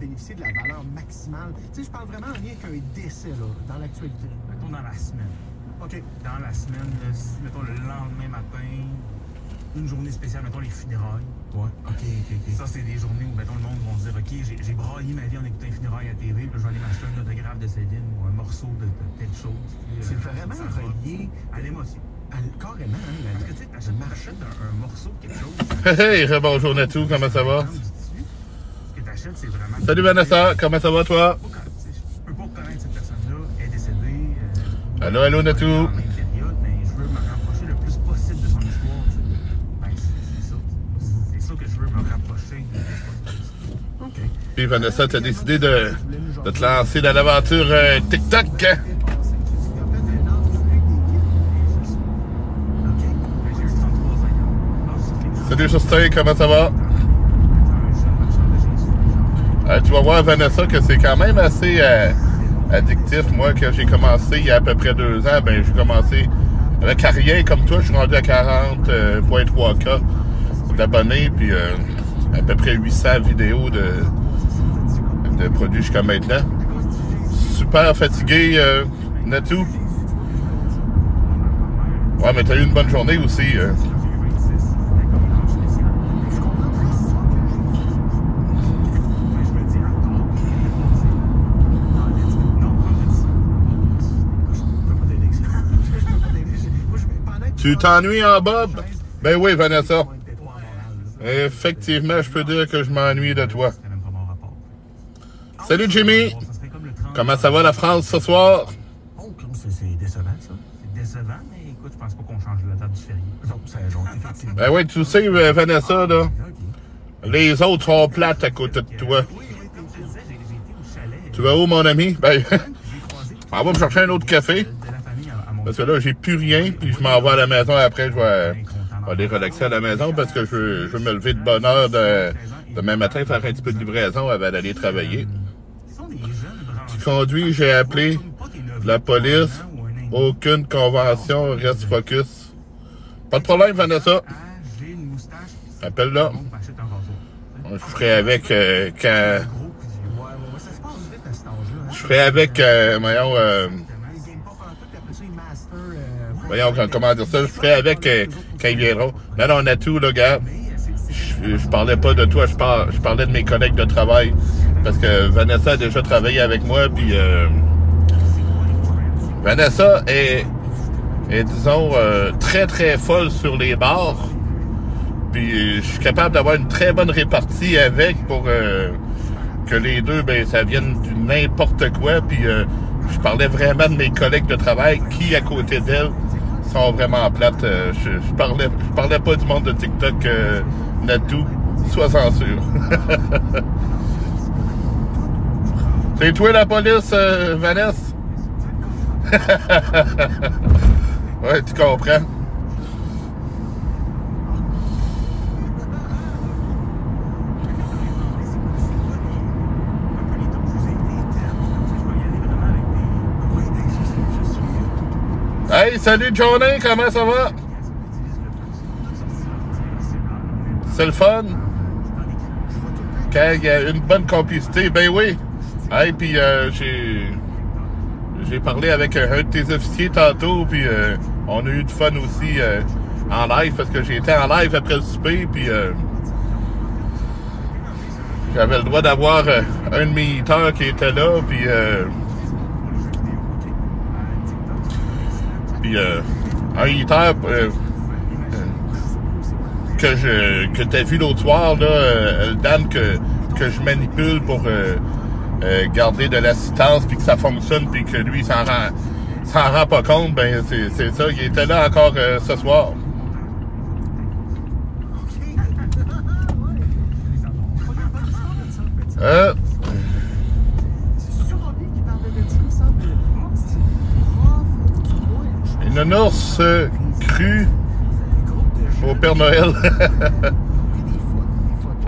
bénéficier de la valeur maximale? Tu sais, je parle vraiment en lien avec un décès, là, dans l'actualité. Mettons dans la semaine. OK. Dans la semaine, là, mettons le lendemain matin, une journée spéciale, mettons les funérailles. Ouais, OK. Ça, c'est des journées où, mettons, le monde va se dire, OK, j'ai braillé ma vie en écoutant les funérailles à TV, puis là, je vais aller m'acheter un autographe de Céline ou un morceau de telle chose. C'est vraiment relié à l'émotion. Carrément, hein? Parce que tu sais, t'achètes un morceau de quelque chose. Hey, bonjour Natou, comment ça va? Ce que t'achètes, c'est vraiment. Salut Vanessa, comment ça va toi? Je peux pas reconnaître cette personne-là, elle est décédée. Allô, allô Natou. Dans la même période, mais je veux me rapprocher le plus possible de son histoire. Ben, c'est ça. C'est ça que je veux me rapprocher de l'histoire. OK. Puis Vanessa, tu as décidé de te lancer dans l'aventure TikTok. Hein? Salut Justin, comment ça va? Tu vas voir Vanessa que c'est quand même assez addictif. Moi, quand j'ai commencé il y a à peu près 2 ans, ben j'ai commencé avec rien comme toi, je suis rendu à 40.3K d'abonnés, puis à peu près 800 vidéos de produits jusqu'à maintenant. Super fatigué, Natou. Ouais, mais t'as eu une bonne journée aussi. Tu t'ennuies en Bob? Ben oui, Vanessa. Effectivement, je peux dire que je m'ennuie de toi. Salut Jimmy! Comment ça va la France ce soir? Oh, c'est décevant ça. C'est décevant, mais écoute, je pense pas qu'on change la date du férié. Non, c'est long, effectivement. Ben oui, tu sais, Vanessa, là, les autres sont plates à côté de toi. Tu vas où, mon ami? Ben, on va me chercher un autre café. Parce que là, j'ai plus rien, puis je m'en vais à la maison. Après, je vais aller relaxer à la maison parce que je veux me lever de bonne heure demain matin, faire un petit peu de livraison avant d'aller travailler. Tu conduis, j'ai appelé la police. Aucune convention, reste focus. Pas de problème, Vanessa. Appelle-là. Je ferai avec quand... Je ferai avec, voyons, comment dire ça, je ferai avec quand ils viendront. Non, on a tout, là, gars. Je parlais pas de toi, je parlais de mes collègues de travail. Parce que Vanessa a déjà travaillé avec moi, puis Vanessa est disons, très, très folle sur les bars. Puis je suis capable d'avoir une très bonne répartie avec pour que les deux, ben, ça vienne du n'importe quoi. Puis je parlais vraiment de mes collègues de travail qui, à côté d'elle, sont vraiment plates. Je parlais pas du monde de TikTok, Natou. Sois-en sûr. C'est toi la police, Vanessa? Ouais, tu comprends. Hey, salut Johnny, comment ça va? C'est le fun? Quand il y a une bonne complicité, ben oui. Hey, puis j'ai parlé avec un de tes officiers tantôt, puis on a eu du fun aussi en live, parce que j'ai été en live après le souper, puis j'avais le droit d'avoir un de mes éditeurs qui était là, puis un éditeur que t'as vu l'autre soir, là, le Dan que je manipule pour garder de l'assistance, puis que ça fonctionne, puis que lui s'en rend pas compte, ben c'est ça, il était là encore ce soir. Une ours crue au Père Noël.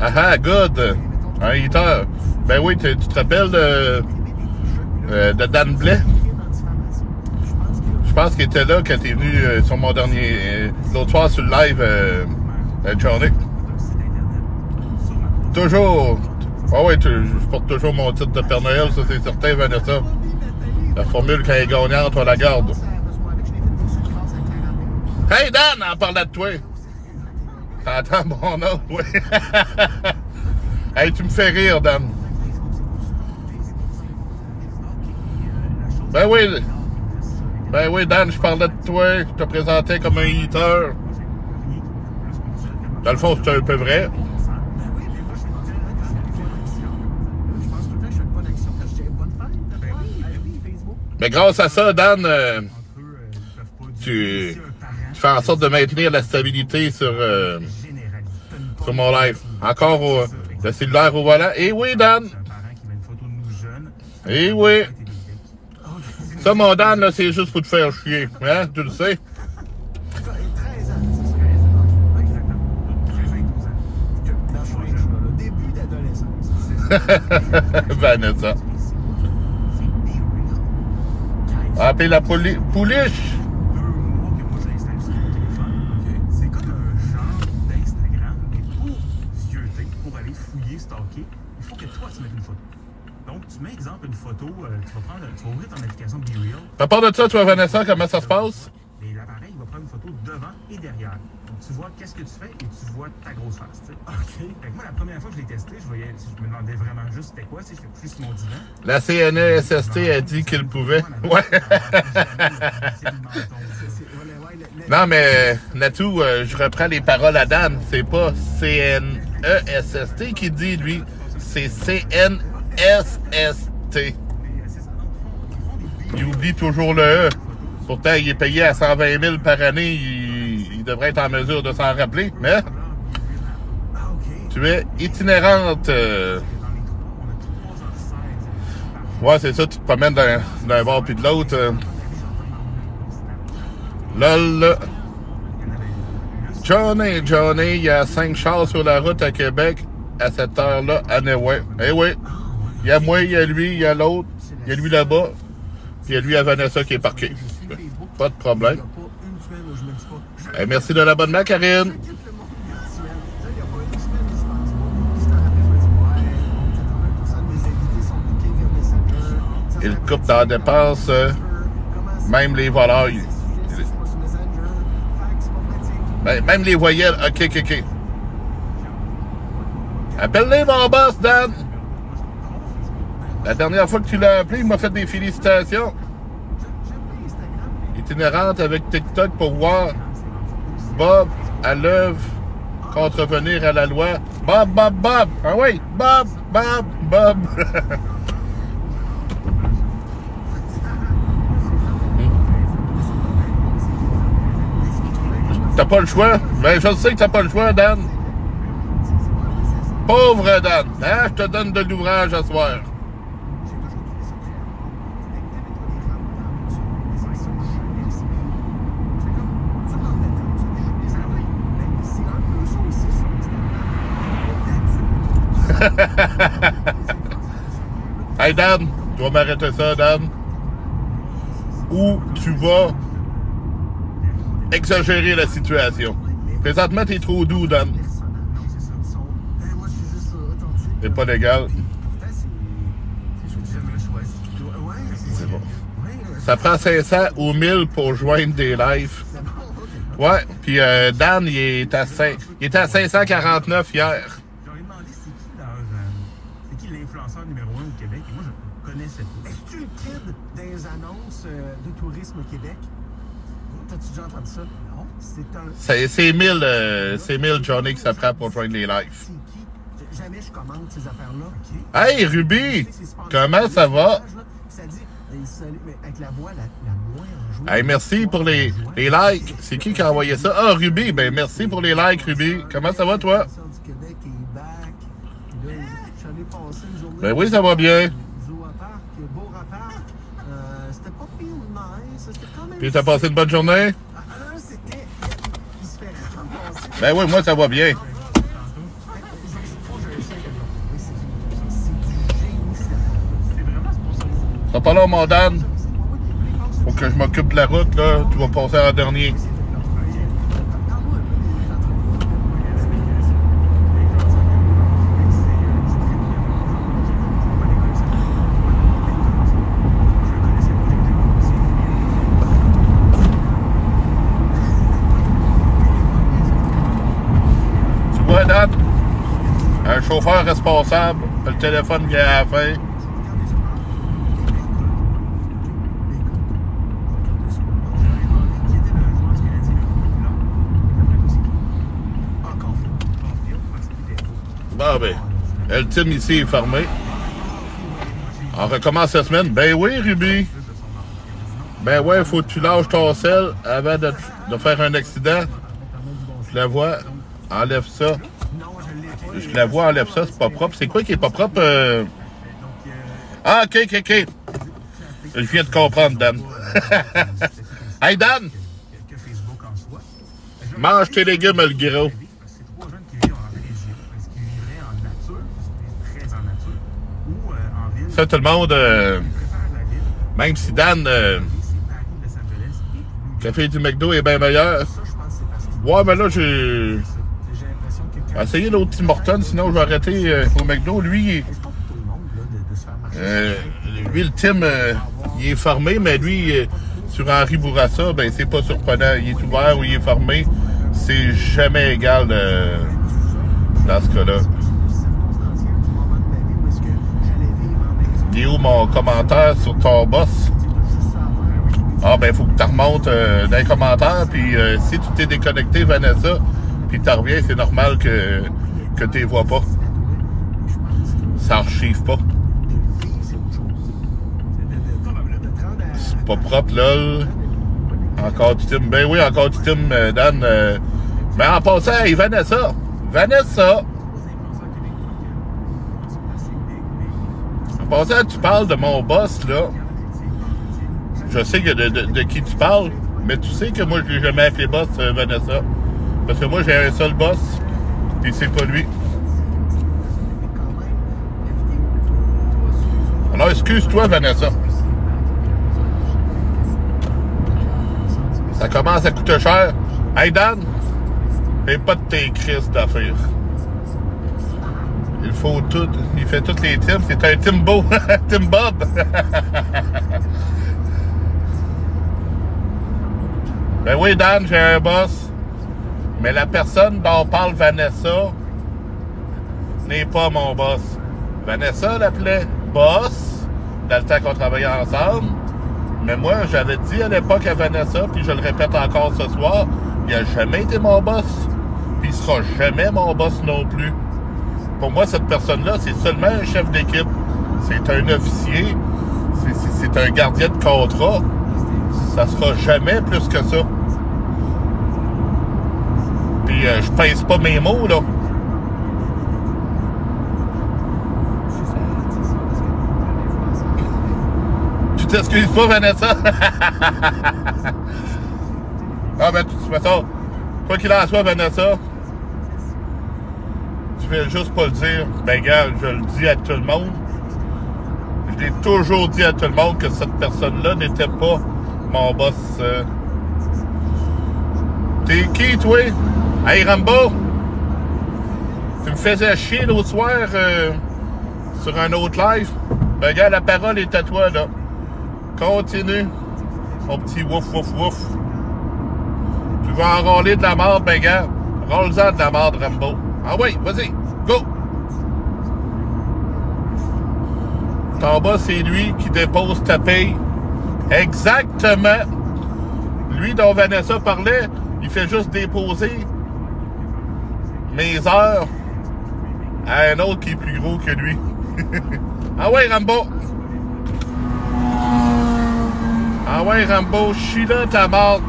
Ah, good. Un éditeur. Ben oui, tu te rappelles de Dan Blais? Je pense qu'il était là quand t'es venu sur mon dernier... l'autre soir sur le live, Johnny. Ah ouais, je porte toujours mon titre de Père Noël, ça c'est certain, Vanessa. La formule quand elle est gagnante, on la garde. Hey Dan, en parlant de toi. T'entends mon nom, oui. Hey, tu me fais rire, Dan. Ben oui, Dan, je parlais de toi. Je te présentais comme un eater. Dans le fond, c'est un peu vrai. Mais grâce à ça, Dan, tu fais en sorte de maintenir la stabilité sur mon live. Encore le cellulaire au volant. Eh oui, Dan! Eh oui! Ça, mon Dan, là, c'est juste pour te faire chier. Hein? Tu le sais? Vanessa. Appelez la pouliche. C'est comme un genre d'Instagram, mais pour zioter, pour aller fouiller, stalker, il faut que toi tu mettes une photo. Donc tu mets exemple une photo, tu vas ouvrir ton application BeReal. À part de ça, tu vois Vanessa, comment ça se passe? Et l'appareil, il va prendre une photo devant et derrière. Donc tu vois qu'est-ce que tu fais et tu vois ta grosse face. Tu sais. OK. Fait que moi, la première fois que je l'ai testé, je me demandais vraiment juste c'était quoi. Tu sais, je suis sur mon divan. La CNESST a dit qu'il pouvait. Ouais. Non, mais Natou, je reprends les paroles à Dan. C'est pas CNESST qui dit, lui. C'est CNSST. Il oublie toujours le E. Pourtant, il est payé à 120 000 par année. Il devrait être en mesure de s'en rappeler. Mais tu es itinérante. Ouais, c'est ça. Tu te promènes d'un bord puis de l'autre. Lol. Johnny, il y a 5 chars sur la route à Québec à cette heure-là. Ah, ouais. Eh oui. Il y a moi, il y a lui, il y a l'autre. Il y a lui là-bas. Puis il y a lui à Vanessa qui est parqué. Pas de problème. Eh, merci de l'abonnement, Karine. Il coupe dans la dépense, même les volailles. Même les voyelles. OK. Appelle-les, mon boss, Dan. La dernière fois que tu l'as appelé, il m'a fait des félicitations. Itinérante avec TikTok pour voir Bob à l'œuvre contrevenir à la loi. Bob. Ah oui, Bob. T'as pas le choix? Ben, je sais que t'as pas le choix, Dan. Pauvre Dan. Hein? Je te donne de l'ouvrage à soir. Hey Dan, tu vas m'arrêter ça, Dan. Ou tu vas exagérer la situation. Présentement, t'es trop doux, Dan. C'est pas légal. C'est bon. Ça prend 500 ou 1000 pour joindre des lives. Ouais, puis Dan, il était à 549 hier. J'aurais demandé c'est qui l'influenceur numéro 1 au Québec et moi je connaissais pas. Est-ce que le kid des annonces de tourisme au Québec? T'as-tu déjà entendu ça? Non. C'est 1000 Johnny que ça prend pour joindre les lives. C'est qui? Jamais je commande ces affaires-là. Okay. Hey Ruby! Comment ça va? Ça dit, avec la voix la moins enjouée. Hey, merci pour les likes. C'est qui a envoyé ça? Ah, Ruby. Ben, merci pour les likes, Ruby. Comment ça va, toi? Ben oui, ça va bien. Puis t'as passé une bonne journée? Ben oui, moi, ça va bien. Ça pas là, mon Dan? Faut que je m'occupe de la route, là. Tu vas passer en dernier. chauffeur responsable, le téléphone qui est à la fin. Bon, ben, le team ici est fermé. On recommence la semaine. Ben oui, Ruby. Ben ouais, faut que tu lâches ton sel avant de faire un accident. Je la vois. Enlève ça. Je la vois, enlève ça. C'est pas propre. C'est quoi qui est pas propre? Ah, OK. Je viens de comprendre, Dan. Hey, Dan! Mange tes légumes, le gros. Ça, tout le monde, même si Dan, café du McDo est bien meilleur. Ouais, mais là, j'ai essayé l'autre Tim Hortons, sinon je vais arrêter au McDo. Lui, le Tim, il est fermé, mais lui, sur Henri Bourassa, ben c'est pas surprenant. Il est ouvert ou il est fermé. C'est jamais égal dans ce cas-là. Il est où mon commentaire sur ton boss? Ah, ben, il faut que tu remontes dans les commentaires, puis si tu t'es déconnecté, Vanessa, puis tu reviens, c'est normal que tu les vois pas. Ça archive pas. C'est pas propre, là. Encore du Tim. Ben oui, encore du Tim, Dan. Mais en passant, hey, Vanessa! En passant, tu parles de mon boss, là. Je sais que de qui tu parles, mais tu sais que moi, je l'ai jamais appelé boss, Vanessa. Parce que moi, j'ai un seul boss, puis c'est pas lui. Alors, excuse-toi, Vanessa. Ça commence à coûter cher. Hey, Dan, fais pas de tes crises d'affaires. Il faut tout. Il fait tous les teams. C'est un Timbo. Tim Bob. Ben oui, Dan, j'ai un boss. Mais la personne dont parle Vanessa n'est pas mon boss. Vanessa l'appelait boss dans le temps qu'on travaillait ensemble. Mais moi, j'avais dit à l'époque à Vanessa, puis je le répète encore ce soir, il n'a jamais été mon boss. Puis il sera jamais mon boss non plus. Pour moi, cette personne-là, c'est seulement un chef d'équipe. C'est un officier. C'est un gardien de contrat. Ça sera jamais plus que ça. Puis je pèse pas mes mots, là. Tu t'excuses pas, Vanessa? Ah ben, de toute façon, quoi qu'il en soit, Vanessa, tu fais juste pas le dire. Ben, gars, je le dis à tout le monde. Je l'ai toujours dit à tout le monde que cette personne-là n'était pas mon boss. T'es qui, toi? Hey, Rambo! Tu me faisais chier l'autre soir sur un autre live. Ben, gars, la parole est à toi, là. Continue. Mon petit wouf, wouf, wouf. Tu veux enrôler de la merde, ben, gars, rôle-en de la merde, Rambo. Ah oui, vas-y, go! Ton bas, c'est lui qui dépose ta paye. Exactement. Lui dont Vanessa parlait, il fait juste déposer mes heures à un autre qui est plus gros que lui. Ah ouais, Rambo! Ah ouais, Rambo, chie là ta marde.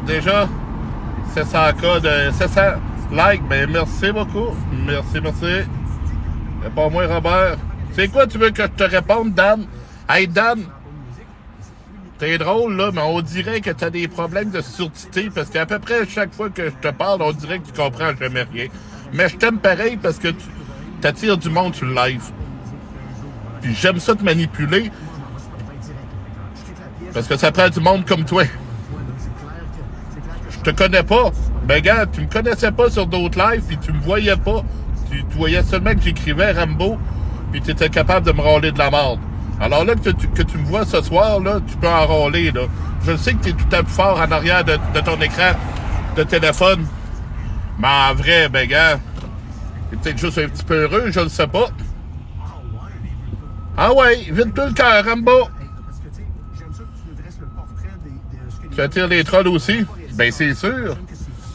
Déjà, 700 cas de 700 likes, ben merci beaucoup. Merci. Et pas moi, Robert. C'est quoi tu veux que je te réponde, Dan? Hey, Dan, t'es drôle, là, mais on dirait que t'as des problèmes de surdité, parce qu'à peu près chaque fois que je te parle, on dirait que tu comprends jamais rien. Mais je t'aime pareil parce que tu t'attires du monde sur le live. Puis j'aime ça te manipuler, parce que ça prend du monde comme toi. Je te connais pas. Ben, gars, tu me connaissais pas sur d'autres lives, puis tu me voyais pas. Tu voyais seulement que j'écrivais Rambo, puis tu étais capable de me rôler de la merde. Alors là, que tu me vois ce soir, là, tu peux enrôler, là. Je sais que tu es tout à fait fort en arrière de ton écran de téléphone. Mais en vrai, ben gars, il est peut-être juste un petit peu heureux, je ne sais pas. Ah ouais, vide-toi le cœur, Rambo. Parce que, tu sais, j'aime ça que tu nous dresses le portrait de ce que les... Tu attires les trolls aussi? Ben c'est sûr.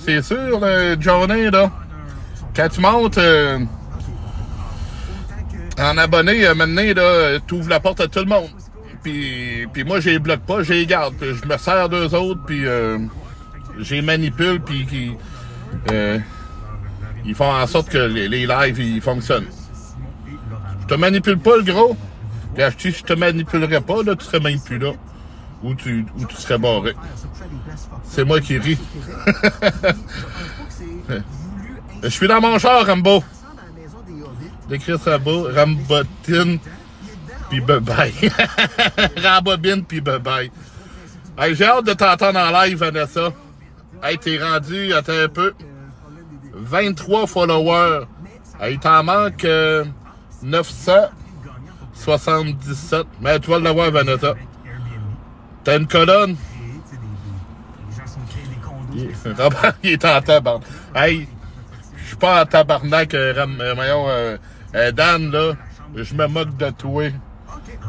C'est sûr, le Johnny, là. Quand tu montes en abonné, maintenant, là, tu ouvres la porte à tout le monde. Puis moi, je les bloque pas, je les garde. Puis je me sers d'eux autres, puis je les manipule, puis ils font en sorte que les lives, ils fonctionnent. Je te manipule pas, le gros. Puis si je te manipulerais pas, là, tu serais même plus là. Ou tu serais barré. C'est moi qui ris. Je suis dans mon char, Rambo. Décrire Rambo, Rambotine, puis bye-bye. Rambobine, puis bye-bye. Hey, j'ai hâte de t'entendre en live, Vanessa. Hey, t'es rendu, attends un peu, 23 followers. Hey, t'en manque 977. Mais tu vas l'avoir, Vanessa. T'as une colonne? Robert, il est en tabarnak. Hey, je suis pas en tabarnak, Dan, là. Je me moque de toi.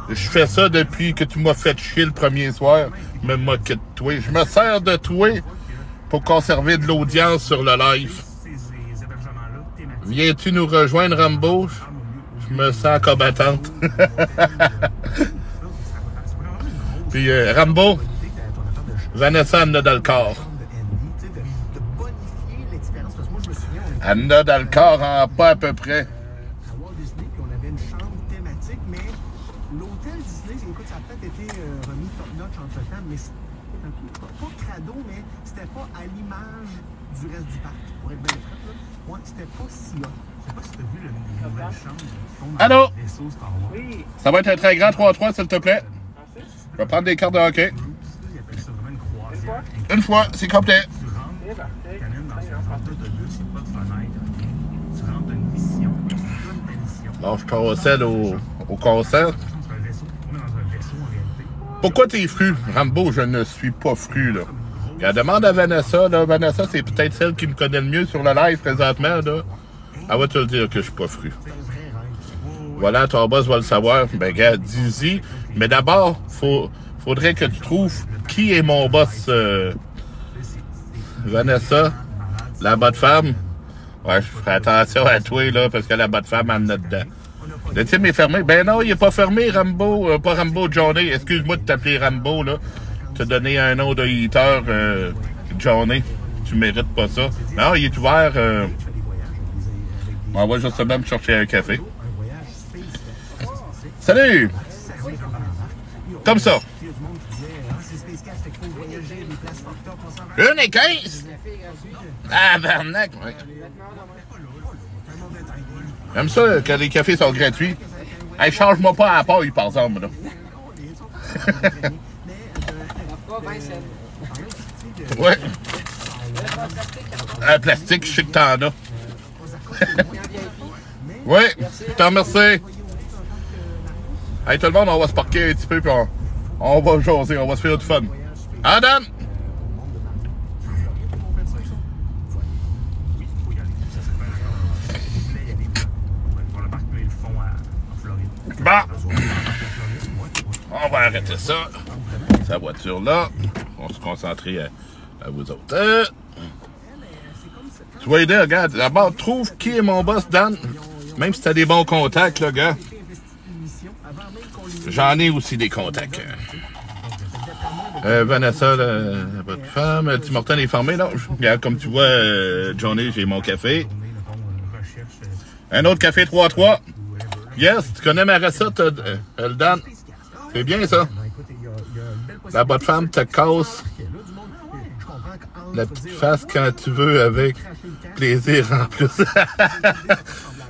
Je fais ça depuis que tu m'as fait chier le premier soir. Je me moque de toi. Je me sers de toi pour conserver de l'audience sur le live. Viens-tu nous rejoindre, Rambo? Je me sens combattante. Puis Rambo, Vanessa en a dans le corps. Elle en a dans le corps en pas à peu près. À Walt Disney, puis on avait une chambre thématique, mais l'hôtel Disney, écoute, ça a peut-être été remis top-notch entre-temps, mais c'était un peu, pas crado, mais c'était pas à l'image du reste du parc, pour être bien franc, là. Ouais, c'était pas si hot. Je sais pas si t'as vu la nouvelle chambre qui font dans Allô? le vaisseau Star Wars. Oui. Ça va être un très grand 3-3, s'il te plaît. Je vais prendre des cartes de hockey. Ils appellent ça vraiment une croisière. Une fois, c'est complet. Tu rentres, t'amènes dans un genre d'autobus, il n'y a pas de fenêtre, rien. Tu rentres d'une mission, tu donnes ta mission. Bon, je procède au concert. On est dans un vaisseau en réalité. Pourquoi t'es fru? Rambo, je ne suis pas fru, là. Elle demande à Vanessa, là. Vanessa, c'est peut-être celle qui me connaît le mieux sur le live présentement, là. Elle va te le dire que je suis pas fru. Voilà, ton boss va le savoir. Ben, gars, dis-y. Mais d'abord, faudrait que tu trouves qui est mon boss, Vanessa, la bonne femme. Ouais, je ferai attention à toi, là, parce que la bonne femme en a dedans. Le team est fermé. Ben non, il est pas fermé, Rambo. Pas Rambo, Johnny. Excuse-moi de t'appeler Rambo, là. Te donner un nom de hitter, Johnny. Tu mérites pas ça. Non, il est ouvert. On va justement me chercher un café. Salut! Comme ça. 1,15? Ah, barnac! Ouais. J'aime ça que les cafés sont gratuits. Hey, change-moi pas à la paille, par exemple, là. Ouais. Un plastique, je sais que t'en as. Oui, je t'en remercie. Hey, tout le monde, on va se parquer un petit peu, puis on va jaser, on va se faire du fun. Ah, Dan? Bon. On va arrêter ça. Sa voiture-là. On va se concentrer à vous autres. Tu vas aider, regarde. D'abord, trouve qui est mon boss, Dan. Même si t'as des bons contacts, là, gars. J'en ai aussi des contacts. Vanessa, votre femme. Tim Horton est formé, là. Regarde, comme tu vois, Johnny, j'ai mon café. Un autre café 3-3. Yes, tu connais ma recette, le Dan. C'est bien, ça. La bonne femme te casse la petite face quand tu veux, avec plaisir en plus.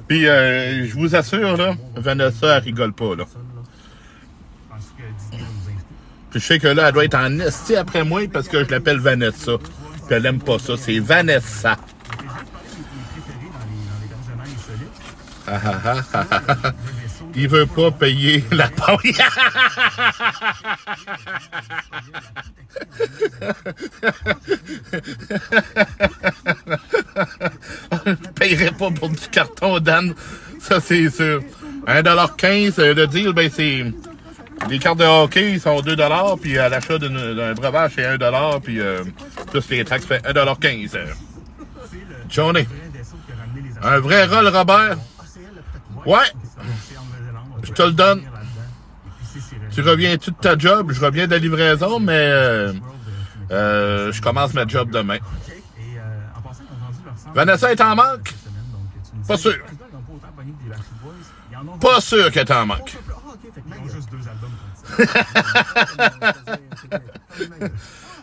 Puis, je vous assure, là, Vanessa, elle rigole pas, là. Puis je sais que là, elle doit être en esti après moi parce que je l'appelle Vanessa. Puis elle aime pas ça, c'est Vanessa. il veut pas payer la paye. Je ne payerai pas pour du carton, Dan. Ça, c'est sûr. 1,15 $. Le deal, ben, c'est... Les cartes de hockey sont 2 $, puis à l'achat d'un breuvage, c'est 1 $, puis plus les taxes, fait 1,15 $. Johnny. Un vrai rôle, Robert. Ouais. Je te le donne. Tu reviens-tu de ta job? Je reviens de la livraison, mais je commence ma job demain. Vanessa est en manque? Pas sûr. Pas sûr qu'elle est en manque.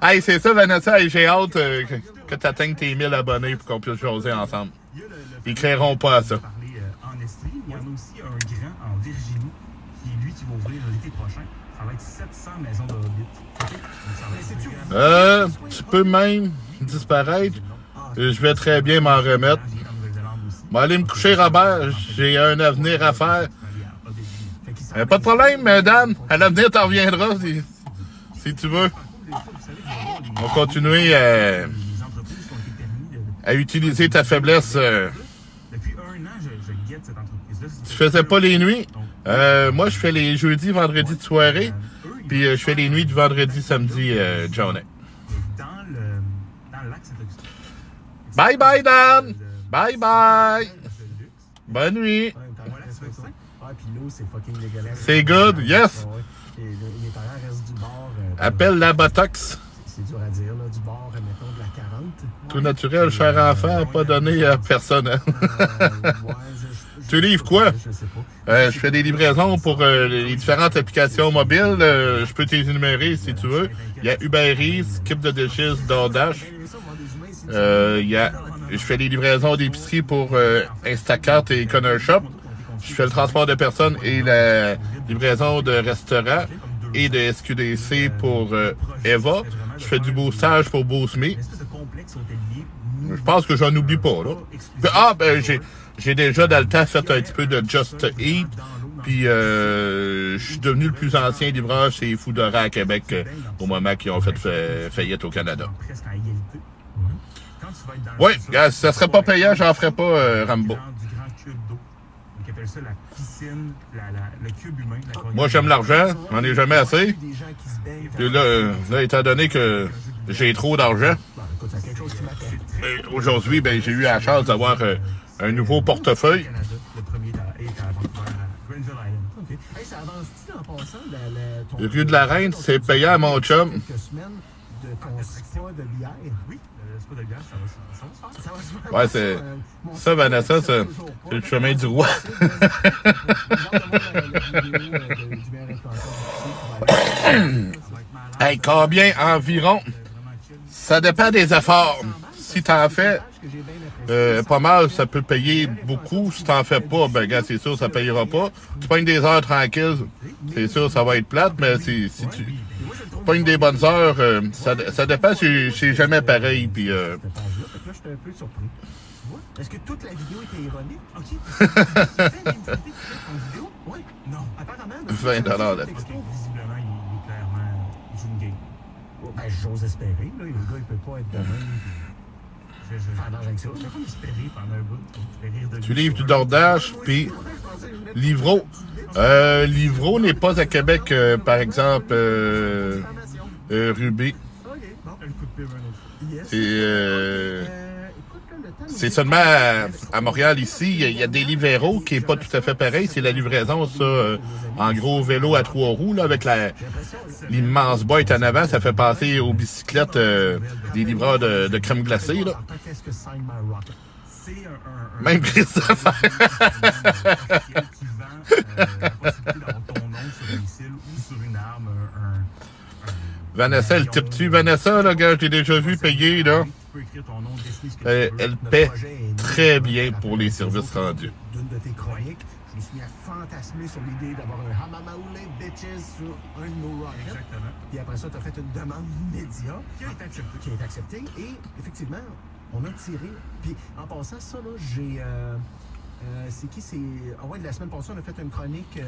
Hey, c'est ça, Vanessa, et j'ai hâte que tu atteignes tes 1000 abonnés pour qu'on puisse jaser ensemble. Ils créeront pas à ça. Il y en a aussi un grand en Virginie, qui lui, qui va ouvrir l'été prochain. Ça va être 700 maisons de Hobbit. Tu peux même disparaître. Je vais très bien m'en remettre. Je vais aller me coucher, Robert. J'ai un avenir à faire. Pas de problème, Dan. À l'avenir, t'en reviendras si tu veux. On va continuer à utiliser ta faiblesse. Depuis 1 an, je guette cette entreprise-là. Tu faisais pas les nuits? Moi, je fais les jeudis, vendredis de soirée. Puis je fais les nuits du vendredi, samedi, Johnny. Dans le lac Saint-Augustin. Bye bye, Dan! Bye bye! Bonne nuit! Ah, puis l'eau, c'est fucking dégueulasse. C'est good, yes! Et les parents restent du bord. Appelle la Botox. C'est dur à dire, là, du bord, mettons, de la 40. Tout naturel, cher enfant, pas donné à personne. Tu livres quoi? Je sais pas. Je fais des livraisons pour les différentes applications mobiles. Je peux t'énumérer si tu veux. Il y a Uber Eats, Keep the Dishes, DoorDash. Je fais des livraisons d'épicerie pour Instacart et Corner Shop. Je fais le transport de personnes et la livraison de restaurants et de SQDC pour Eva. Je fais du boostage pour Boost Me. Je pense que j'en oublie pas, là. J'ai déjà dans le temps fait un petit peu de Just Eat. Puis je suis devenu le plus ancien livreur chez Foodora à Québec au moment qu'ils ont fait faillite au Canada. Oui, ça serait pas payant, j'en ferais pas, Rambo. Moi, j'aime l'argent, j'en ai jamais assez. Puis là, étant donné que j'ai trop d'argent, aujourd'hui, ben, j'ai eu la chance d'avoir un nouveau portefeuille. Le Rue de la Reine, c'est payant à mon chum. Ouais, c'est ça, Vanessa, c'est le chemin du roi. Hey, combien environ? Ça dépend des efforts. Si t'en fais pas mal, ça peut payer beaucoup. Si t'en fais pas, ben gars, c'est sûr, ça payera pas. Tu pognes des heures tranquilles, c'est sûr, ça va être plate, mais si tu pognes des bonnes heures, ça dépend, c'est jamais pareil. Puis, là, j'étais un peu surpris. Est-ce que toute la vidéo était ironique? OK. Oui. Non. Apparemment. 20 $ là-dessus. Visiblement, il clairement, il joue une game. Ben, j'ose espérer. Là. Le gars, il peut pas être de même. Faire d'argent avec ça. Je vais pas espérer pendant un bout. Tu livres du DoorDash, puis Livro. Livro n'est pas à Québec, par exemple, Ruby. C'est seulement à Montréal, ici, il y a des Livero qui est pas tout à fait pareil. C'est la livraison, ça, en gros vélo à 3 roues, là, avec l'immense boîte en avant. Ça fait passer aux bicyclettes des livreurs de crème glacée, là. Même Christophe. Vanessa, elle type-tu? Vanessa, là, gars, je t'ai déjà vu payer, là. Elle paie très bien pour les services rendus. D'une de tes chroniques, je me suis mis à fantasmer sur l'idée d'avoir un Hamamaoule Bitches sur un de nos rockets. Exactement. Puis après ça, tu as fait une demande immédiate qui est acceptée. Et effectivement, on a tiré. Puis en passant, ça, là, C'est qui? C'est... Ah ouais, la semaine passée, on a fait une chronique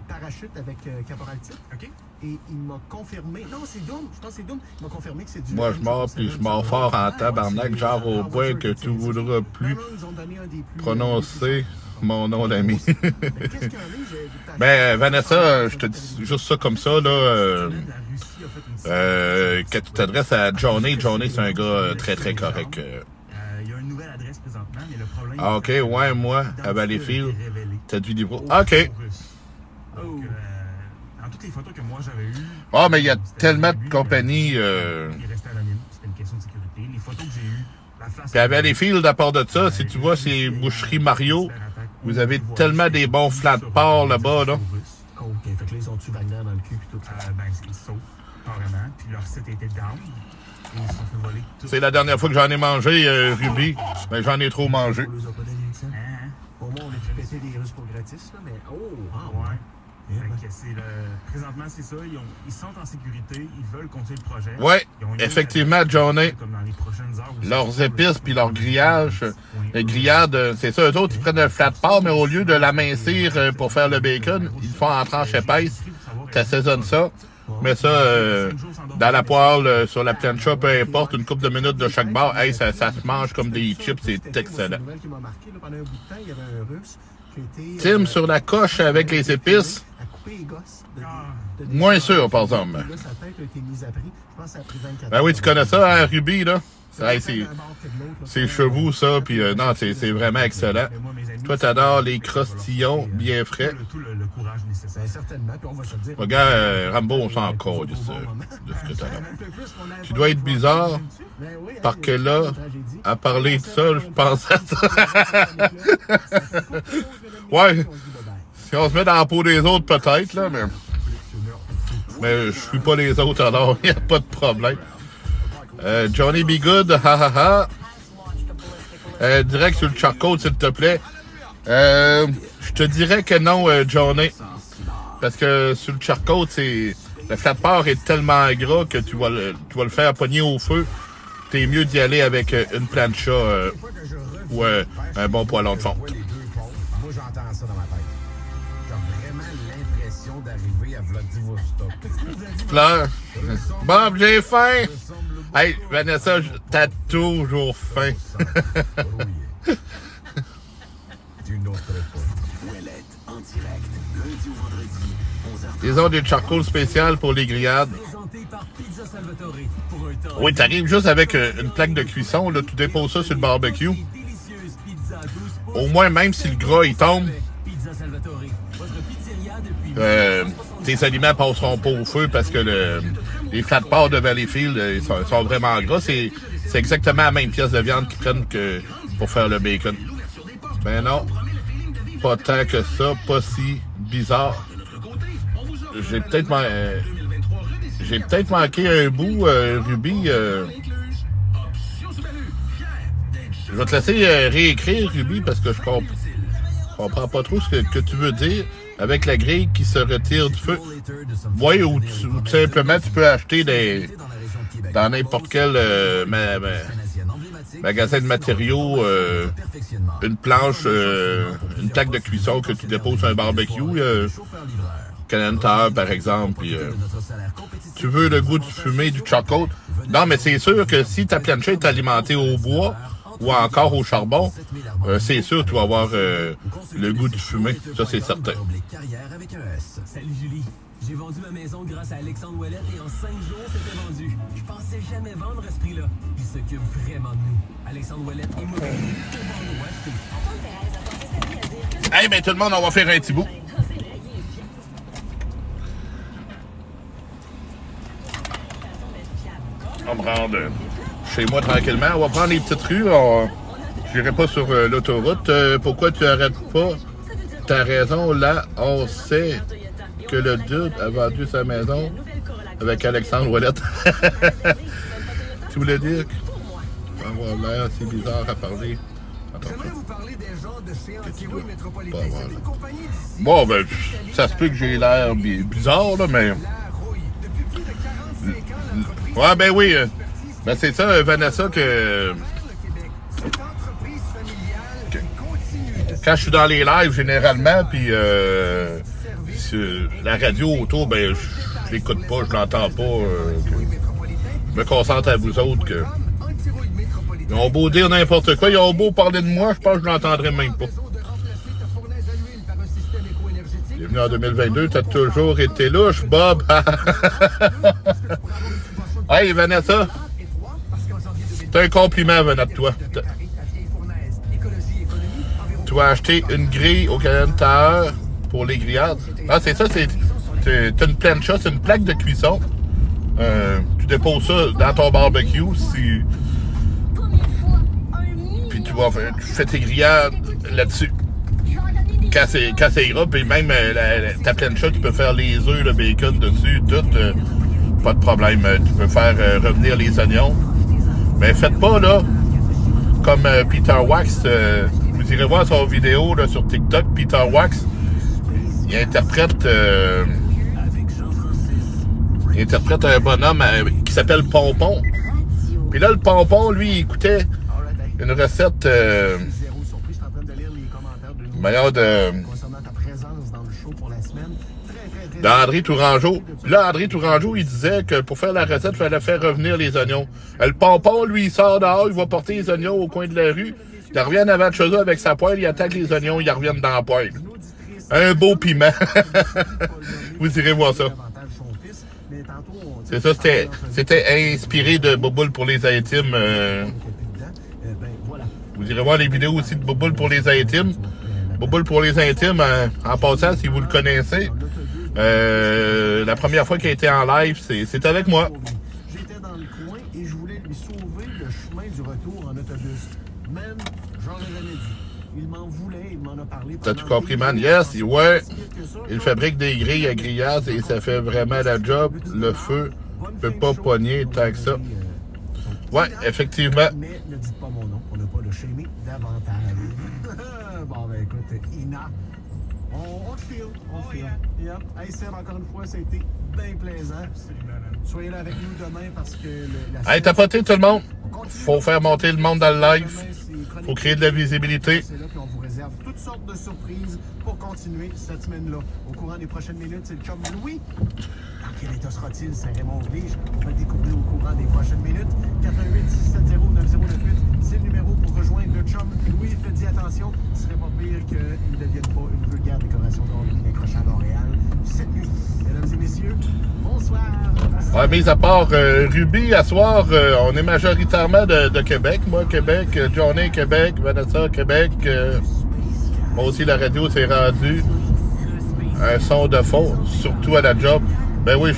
parachute avec Caporal Type. OK? Et il m'a confirmé... Non, c'est Doom. Je pense que c'est Doom. Il m'a confirmé que c'est du... Moi, je mords, puis je mords fort en tabarnak, genre au point que tu voudras plus prononcer mon nom d'ami. Ben, Vanessa, je te dis juste ça comme ça, là. Quand tu t'adresses à Johnny, c'est un gars très, très correct. Il y a une nouvelle adresse présentement, mais le problème... Ah, OK, ouais, moi, à Valleyfield, t'as du livre. OK. Donc, dans toutes les photos que moi j'avais eues... Ah, mais il y a tellement de compagnies... Il restait anonyme, c'était une question de sécurité. Les photos que j'ai eues... Puis à Valleyfield, à part de ça, si tu vois ces boucheries Mario, vous avez tellement des bons flats de porc là-bas, là. OK, fait que là, ils ont tué Wagner dans le cul puis tout ça. Ben, ils sautent, carrément. Puis leur site était down. Et ils se sont fait voler tout. C'est la dernière fois que j'en ai mangé, Ruby. Mais j'en ai trop mangé. On les a pas donné une scène. Hein? Au moins, on a pu péter des Russes pour gratis, là, mais... Oh! Ah, Ouais. ouais. Fait que c'est présentement, c'est ça. Ils sont en sécurité. Ils veulent continuer le projet. Ouais, Ils ont une effectivement, Johnny. comme dans les prochaines heures. Leurs épices puis leurs grillages. Les grillades, c'est ça, eux autres, ils prennent le flat de porc, mais au lieu de l'amincir pour faire le bacon, ils le font en tranches épaisses. T'assaisonnes ça. Mets ça dans la poêle, sur la plancha, peu importe, une couple de minutes de chaque bord. Hey, ça se mange comme des chips, c'est excellent. Une nouvelle qui m'a marqué, là, pendant un bout de temps, il y avait un Russe qui était... Tim sur la coche avec les épices. À couper les gosses. Moins sûr, par exemple. Là, sa tête a été mise à prix. Je pense que ça a pris 24 Ben oui, tu connais ça, hein, Ruby, là? Hey, c'est c'est chevaux, ça, puis non, c'est vraiment excellent. Toi, t'adores les crostillons bien frais. Tout le courage nécessaire. Certainement, puis on va se le dire. Regarde, Rambo, on s'en encore de ce que t'as là. Tu dois être bizarre, parce que là, à parler de ça, je pense à ça. Ouais, si on se met dans la peau des autres, peut-être, là, mais je suis pas les autres, alors il n'y a pas de problème. Johnny Be Good, ha ha ha. Direct sur le charcot, s'il te plaît. Je te dirais que non, Johnny. Parce que sur le charcot, le flat de porc est tellement gras que tu vas le faire pogner au feu. T'es mieux d'y aller avec une plancha ou un bon poêlon de fond. Moi, j'entends ça dans ma tête. T'as vraiment l'impression d'arriver à Vladivostok. Fleur. Bob, j'ai faim. Hey, Vanessa, t'as toujours faim. D'une autre époque. Ouellette, en direct, lundi au vendredi, 11h30. Ils ont des charcoals spéciales pour les grillades. Présenté par Pizza Salvatore pour un temps. Oui, t'arrives juste avec une plaque de cuisson, là, tu déposes ça sur le barbecue. Délicieuse pizza 12 pouces. Au moins, même si le gras, il tombe, Pizza Salvatore, votre pizzeria depuis tes aliments passeront pas au feu parce que les flat de porc de Valleyfield, ils sont vraiment gras. C'est exactement la même pièce de viande qu'ils prennent que pour faire le bacon. Ben non, pas tant que ça, pas si bizarre. J'ai peut-être manqué un bout, Ruby. Je vais te laisser réécrire, Ruby, parce que je comprends pas trop ce que tu veux dire avec la grille qui se retire du feu. Oui, ou tout simplement, tu peux acheter dans n'importe quel magasin de matériaux une planche, une plaque de cuisson que tu déposes sur un barbecue. Canenter, par exemple. Puis, tu veux le goût du fumé, du charcoal. Non, mais c'est sûr que si ta plancha est alimentée au bois ou encore au charbon, c'est sûr que tu vas avoir le goût du fumé. Ça, c'est certain. Salut Julie. J'ai vendu ma maison grâce à Alexandre Ouellette et en 5 jours, c'était vendu. Je pensais jamais vendre à ce prix-là. Il s'occupe vraiment de nous. Alexandre Ouellette et moi, pour vendre ou acheter. Hey, ben tout le monde, on va faire un petit bout. On va me rendre chez moi tranquillement. On va prendre les petites rues. Je n'irai pas sur l'autoroute. Pourquoi tu n'arrêtes pas? T'as raison, là, on sait que le dude a vendu sa maison avec Alexandre Ouellette. Tu voulais dire que... Voilà, c'est bizarre à parler. Attends, J'aimerais vous parler des gens de chez Antirouille Métropolitain. Bon, C'est voilà. une compagnie d'ici. Bon, ben, ça se peut que j'ai l'air bizarre, là, mais... La Rouille. Depuis plus de 45 ans, l'entreprise Ouais, ben oui. Ben c'est ça, Vanessa, que... le Québec. Cette entreprise familiale qui continue de quand je suis dans les lives, généralement, puis la radio autour, ben, je l'écoute pas, je l'entends pas. Je me concentre à vous autres que... Ils ont beau dire n'importe quoi, ils ont beau parler de moi, je pense que je l'entendrai même pas. Bienvenue en 2022, t'as toujours été louche, Bob. Hey, Vanessa. C'est un compliment venant de toi. Tu as acheté une grille au Canadian Tower pour les grillades. Ah, c'est ça, t'as une plancha, c'est une plaque de cuisson. Tu déposes ça dans ton barbecue, puis tu fais tes grillades là-dessus. Quand ça ira, puis même ta plancha, tu peux faire les œufs, le bacon dessus, tout. Pas de problème. Tu peux faire revenir les oignons. Mais faites pas, là, comme Peter Wax. Vous irez voir son vidéo là, sur TikTok. Peter Wax, il interprète un bonhomme qui s'appelle Pompon. Puis là, le Pompon, lui, il écoutait une recette d'André Tourangeau. Là, André Tourangeau, il disait que pour faire la recette, il fallait faire revenir les oignons. Le Pompon, lui, il sort dehors, il va porter les oignons au coin de la rue. Il revient en avant de chez eux avec sa poêle, il attaque les oignons, ils reviennent dans la poêle. Un beau piment. Vous irez voir ça. C'est ça, c'était inspiré de Bouboule pour les intimes. Vous irez voir les vidéos aussi de Bouboule pour les intimes. Bouboule pour les intimes, en passant, si vous le connaissez, la première fois qu'il a été en live, c'est avec moi. J'étais dans le coin et je voulais lui sauver le chemin du retour en autobus. Même, j'aurais jamais dit. Il m'en voulait, il m'en a parlé. T'as tout compris, man? Yes, ouais. Il fabrique des grilles à grillades et ça fait vraiment la job. Le feu peut pas pogner tant que ça. Ouais, effectivement. Mais ne dites pas mon nom, on n'a pas le shamé davantage. Bon, ben écoute, Ina, on te file, on te file. Yep. Hey, Seb, encore une fois, ça a été bien plaisant. Soyez là avec nous demain parce que... Hey, tapoté tout le monde. Faut faire monter le monde dans le live. Faut créer de la visibilité. C'est là qu'on vous réserve toutes sortes de surprises pour continuer cette semaine-là. Au courant des prochaines minutes, c'est le chum Louis. Dans quel état sera-t-il? Saint-Raymond oblige. On va le découvrir au courant des prochaines minutes. 418-670-9098, c'est le numéro pour rejoindre le chum Louis. Faites-y attention, ce serait pas pire qu'il ne devienne pas une vulgaire décoration d'Henri décrochée à Montréal cette nuit. Mesdames et messieurs, bonsoir. Ouais, mis à part Ruby, à soir, on est majoritairement de Québec. Moi, Québec, Johnny, Québec, Vanessa, Québec. Moi aussi, la radio s'est rendue un son de fond, surtout à la job. Ben oui,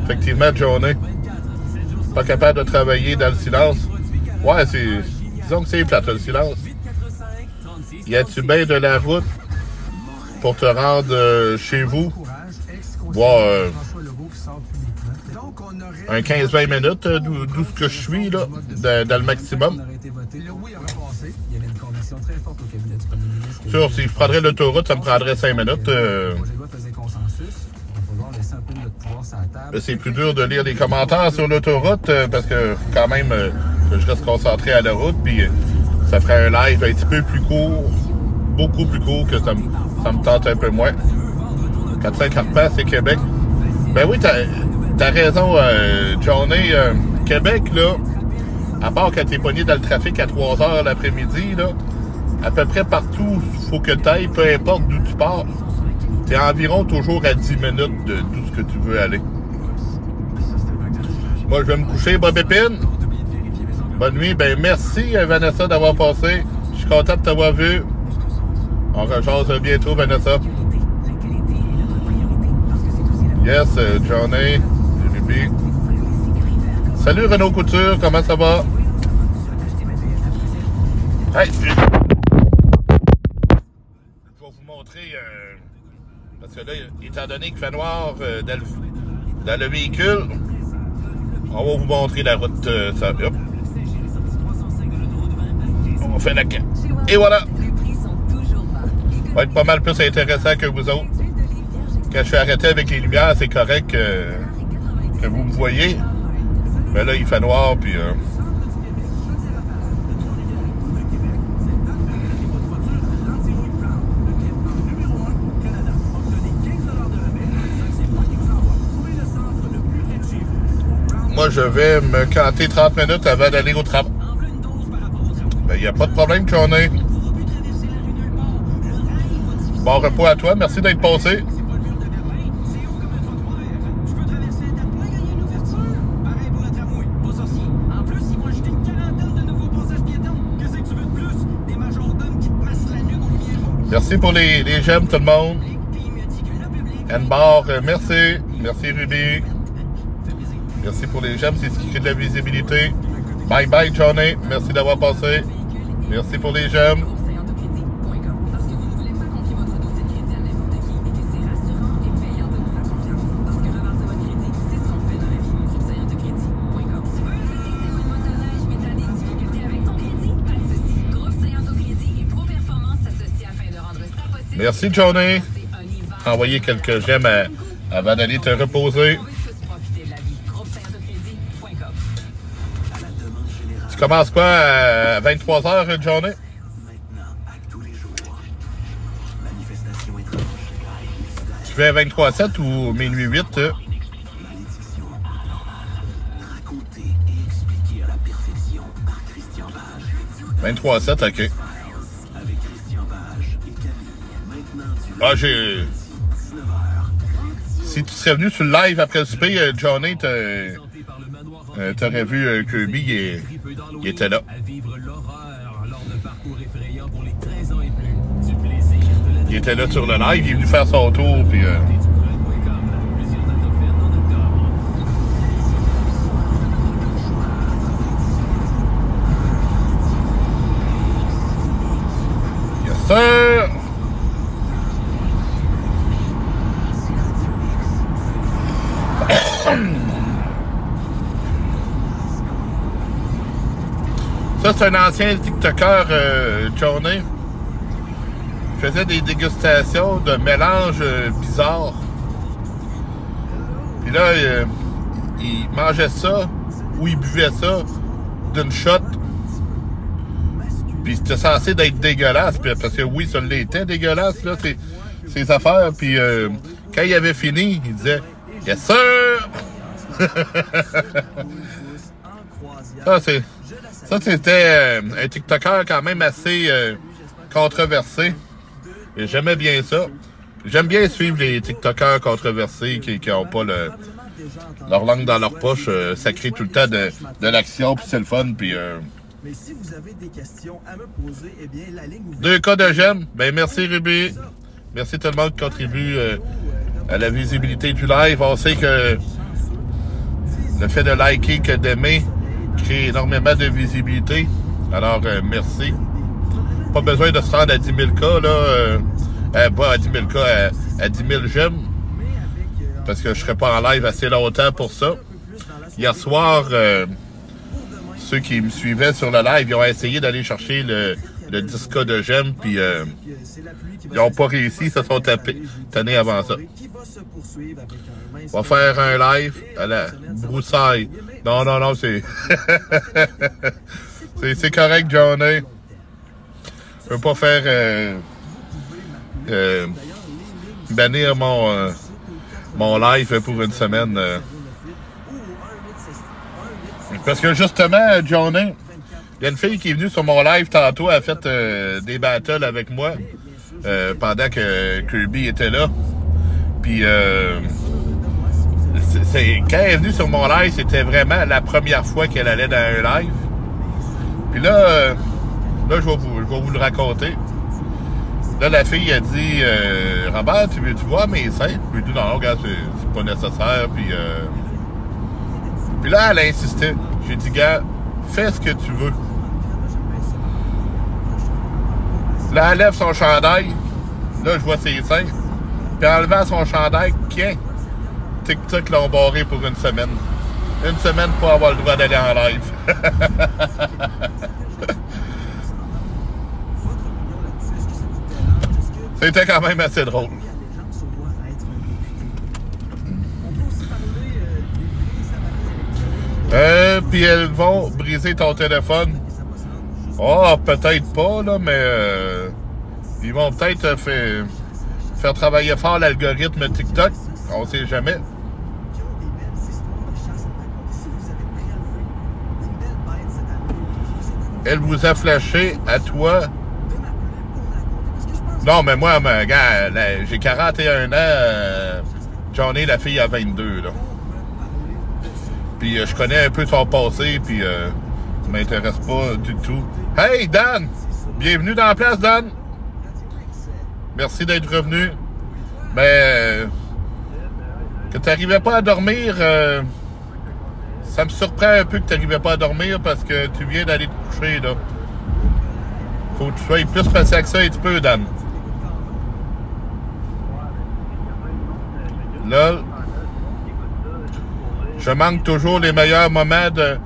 effectivement, Johnny. Pas capable de travailler dans le silence. Ouais, disons que c'est plate, le silence. Y a-tu bien de la route pour te rendre chez vous? Wow, un 15-20 minutes, d'où ce que je suis, là, dans le maximum. Sûr, si je prendrais l'autoroute, ça me prendrait 5 minutes. C'est plus dur de lire les commentaires sur l'autoroute parce que quand même, je reste concentré à la route, puis ça ferait un live un petit peu plus court, beaucoup plus court, que ça me tente un peu moins. 450 passes, c'est Québec. Ben oui, t'as raison, Johnny. Québec, là, à part quand t'es pogné dans le trafic à 3 h l'après-midi, là, à peu près partout, faut que t'ailles, peu importe d'où tu pars, t'es environ toujours à 10 minutes de d'où ce que tu veux aller. Moi, je vais me coucher, Bob Épine. Bonne nuit. Ben, merci, Vanessa, d'avoir passé. Je suis content de t'avoir vu. On rejase bientôt, Vanessa. Yes, Johnny, Ruby. Salut Renaud Couture, comment ça va? Hey, je vais vous montrer, parce que là, étant donné qu'il fait noir dans le véhicule, on va vous montrer la route. Hop. On fait la carte. Et voilà! Ça va être pas mal plus intéressant que vous autres. Quand je suis arrêté avec les lumières, c'est correct que vous me voyez. Mais là, il fait noir, puis... je vais me canter 30 minutes avant d'aller au travail. Ben, il n'y a pas de problème, Johnny. Bon repos à toi. Merci d'être passé. Merci pour les j'aime, tout le monde. Anne-Barre, merci. Merci, Ruby. Merci pour les j'aime, c'est ce qui crée de la visibilité. Bye bye, Johnny. Merci d'avoir passé. Merci pour les j'aime. Merci, Johnny. Envoyer quelques j'aime avant d'aller te reposer. Tu commences quoi à 23h, Johnny? Tu fais 23h7 ou minuit 8? 23h7, ok. Ah, si tu serais venu sur le live après le souper, Johnny, t'aurais vu Kirby, il était là. Il était là sur le live, il est venu faire son tour, puis... Yes, sir! Ça, c'est un ancien TikToker, Johnny. Il faisait des dégustations de mélanges bizarres. Puis là, il mangeait ça ou il buvait ça d'une shot. Puis c'était censé d'être dégueulasse. Parce que oui, ça l'était dégueulasse, là, ses affaires. Puis quand il avait fini, il disait « Yes, sir! » Ça, c'était un TikToker quand même assez controversé. Et j'aimais bien ça. J'aime bien suivre les TikTokers controversés qui n'ont pas leur langue dans leur poche. Ça crée tout le temps de l'action, puis c'est le fun. Puis, mais si vous avez des questions à me poser, eh bien, la ligne ouverte... 2 cas de j'aime. Ben, merci, Ruby. Merci tout le monde qui contribue à la visibilité du live. On sait que le fait de liker que d'aimer crée énormément de visibilité. Alors, merci. Pas besoin de se rendre à 10 000 cas, là. Pas à 10 000 cas, à 10 000 j'aime. Parce que je serais pas en live assez longtemps pour ça. Hier soir, ceux qui me suivaient sur le live, ils ont essayé d'aller chercher le 10 cas de j'aime, puis ils n'ont pas réussi, ils se sont tannés avant ça. On va faire un live à la broussaille. Non, c'est... c'est correct, Johnny. Je peux pas faire... bannir mon live pour une semaine. Parce que justement, Johnny, il y a une fille qui est venue sur mon live tantôt, elle a fait des battles avec moi pendant que Kirby était là. Puis quand elle est venue sur mon live, c'était vraiment la première fois qu'elle allait dans un live. Puis là, je vais vous le raconter. Là, la fille a dit Robert, tu veux voir mes seins? Je lui ai dit non, regarde, c'est pas nécessaire. Puis là, elle a insisté. J'ai dit, gars, fais ce que tu veux. Là, elle lève son chandail. Là, je vois ses seins. Puis en levant son chandail, tiens, TikTok l'ont barré pour une semaine. Une semaine pour avoir le droit d'aller en live. C'était quand même assez drôle. Puis elles vont briser ton téléphone. Oh, peut-être pas, là, mais ils vont peut-être faire travailler fort l'algorithme TikTok. On sait jamais. elle vous a flashé à toi. Non, mais moi, gars, j'ai 41 ans. J'en ai la fille à 22, là. Puis je connais un peu son passé, puis ça m'intéresse pas du tout. Hey, Dan! Bienvenue dans la place, Dan! Merci d'être revenu. Mais que tu n'arrivais pas à dormir, ça me surprend un peu que tu n'arrivais pas à dormir parce que tu viens d'aller te coucher, là. Faut que tu sois plus patient que ça un petit peu, Dan. Là, je manque toujours les meilleurs moments de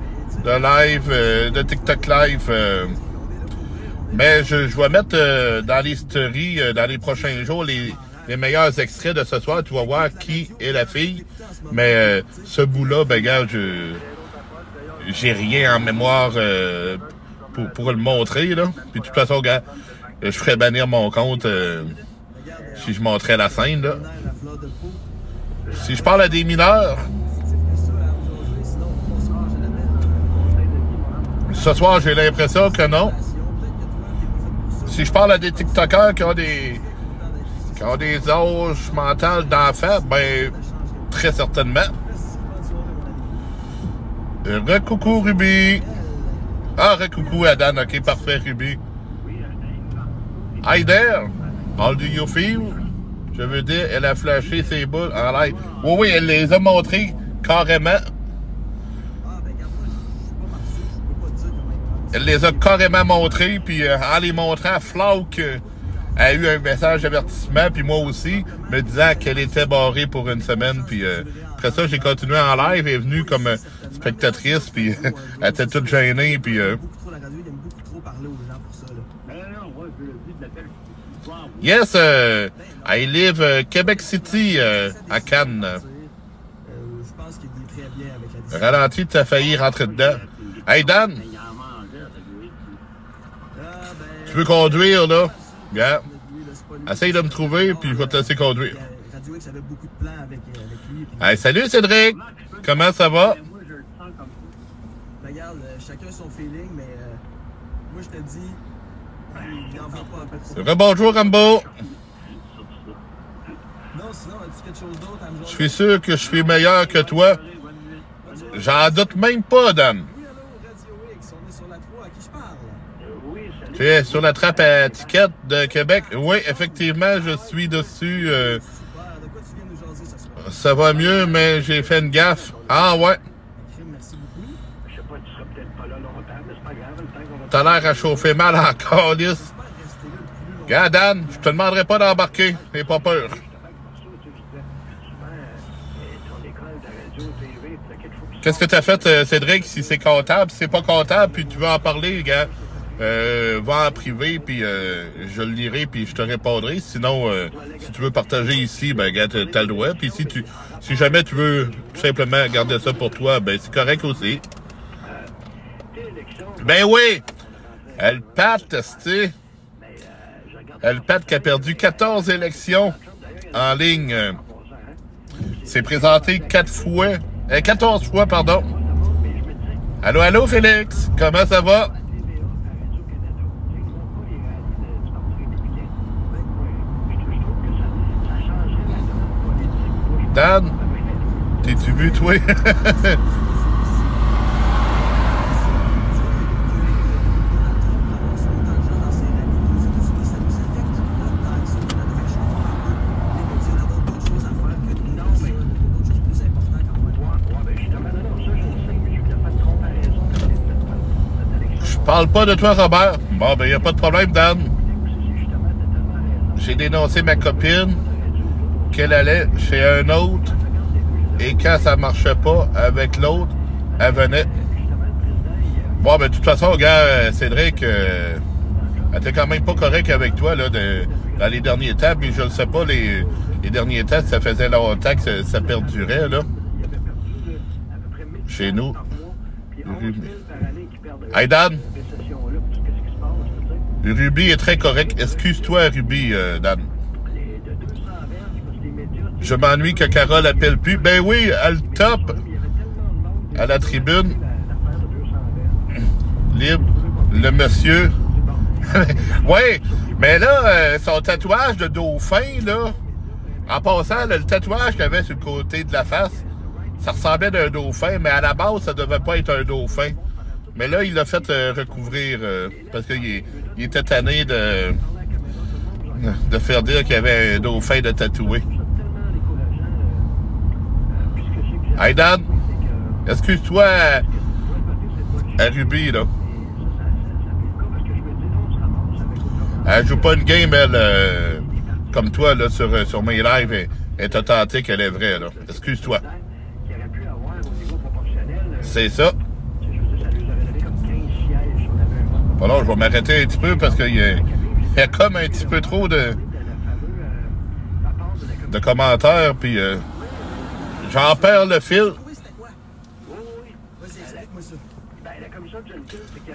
live, de TikTok live. Mais je vais mettre dans les stories, dans les prochains jours, les meilleurs extraits de ce soir. Tu vas voir qui est la fille. Mais ce bout-là, ben gars, j'ai rien en mémoire pour le montrer, là. Puis de toute façon, gars, je ferais bannir mon compte si je montrais la scène, là. Si je parle à des mineurs, ce soir, j'ai l'impression que non. Si je parle à des TikTokers qui ont des âges mentales d'enfants, ben, très certainement. Recoucou, Ruby. Ah, recoucou, Adam. OK, parfait, Ruby. Hi there. How do you feel? Je veux dire, elle a flashé ses boules en live. Oui, elle les a montrées carrément. Elle les a carrément montrées, puis en les montrant, Flock a eu un message d'avertissement, puis moi aussi, me disant qu'elle était barrée pour une semaine, puis après ça, j'ai continué en live, elle est venue comme spectatrice, puis elle était toute gênée, puis... Yes, I live Québec City, à Cannes. Ralenti, tu as failli rentrer dedans. Hey, Dan! Tu veux conduire, là? Yeah. Essaye de me trouver, puis je vais te laisser conduire. Hey, salut, Cédric! Comment ça va? Regarde, chacun son feeling, mais moi, je te dis, il n'en va pas un peu trop. Rebonjour, Rambo! Non, sinon, as-tu quelque chose d'autre à me dire? Je suis sûr que je suis meilleur que toi. J'en doute même pas, Dan. Oui, allô, Radio X, on est sur la 3, à qui je parle? Tu es sur la trappe à ticket de Québec? Oui, effectivement, je suis dessus. Super, de quoi tu viens nous jaser ce soir? Ça va mieux, mais j'ai fait une gaffe. Ah ouais? Merci beaucoup. Je sais pas, tu seras peut-être pas là longtemps, mais c'est pas grave, le temps qu'on va... T'as l'air à chauffer mal encore, Lys. Regarde, Dan, je te demanderai pas d'embarquer. N'aie pas peur. Qu'est-ce que tu as fait, Cédric, si c'est comptable? Si c'est pas comptable, puis tu veux en parler, gars, va en privé, puis je le lirai, puis je te répondrai. Sinon, si tu veux partager ici, ben, gars, t'as le droit. Puis si jamais tu veux tout simplement garder ça pour toi, ben, c'est correct aussi. Ben oui! Elle Pat, tu sais. Elle Pat qui a perdu 14 élections en ligne. S'est présenté 14 fois, pardon. Allô, allô, Félix. Comment ça va? Dan, t'es-tu vu, toi? Je parle pas de toi, Robert. Bon, ben, y a pas de problème, Dan. J'ai dénoncé ma copine qu'elle allait chez un autre et quand ça marchait pas avec l'autre, elle venait. Bon, ben, de toute façon, gars, Cédric, elle était quand même pas correcte avec toi, là, dans les derniers temps, puis je le sais pas, les derniers temps, ça faisait longtemps que ça perdurait, là. Chez nous. Hey, Dan. Ruby est très correct. Excuse-toi, Ruby, Dan. Je m'ennuie que Carole appelle plus. Ben oui, elle top à la tribune. Libre. Le monsieur. Oui, mais là, son tatouage de dauphin, là, en passant, là, le tatouage qu'il avait sur le côté de la face, ça ressemblait à un dauphin, mais à la base, ça devait pas être un dauphin. Mais là, il l'a fait recouvrir parce qu'il était tanné de faire dire qu'il y avait un dauphin de tatoué. Hey Dan, excuse-toi à Ruby, là. Elle joue pas une game, elle, comme toi, là, sur mes lives, elle est authentique, elle est vraie, là. Excuse-toi. C'est ça. Bon, là, je vais m'arrêter un petit peu parce qu'il y a comme un petit peu trop de commentaires, puis j'en perds le fil.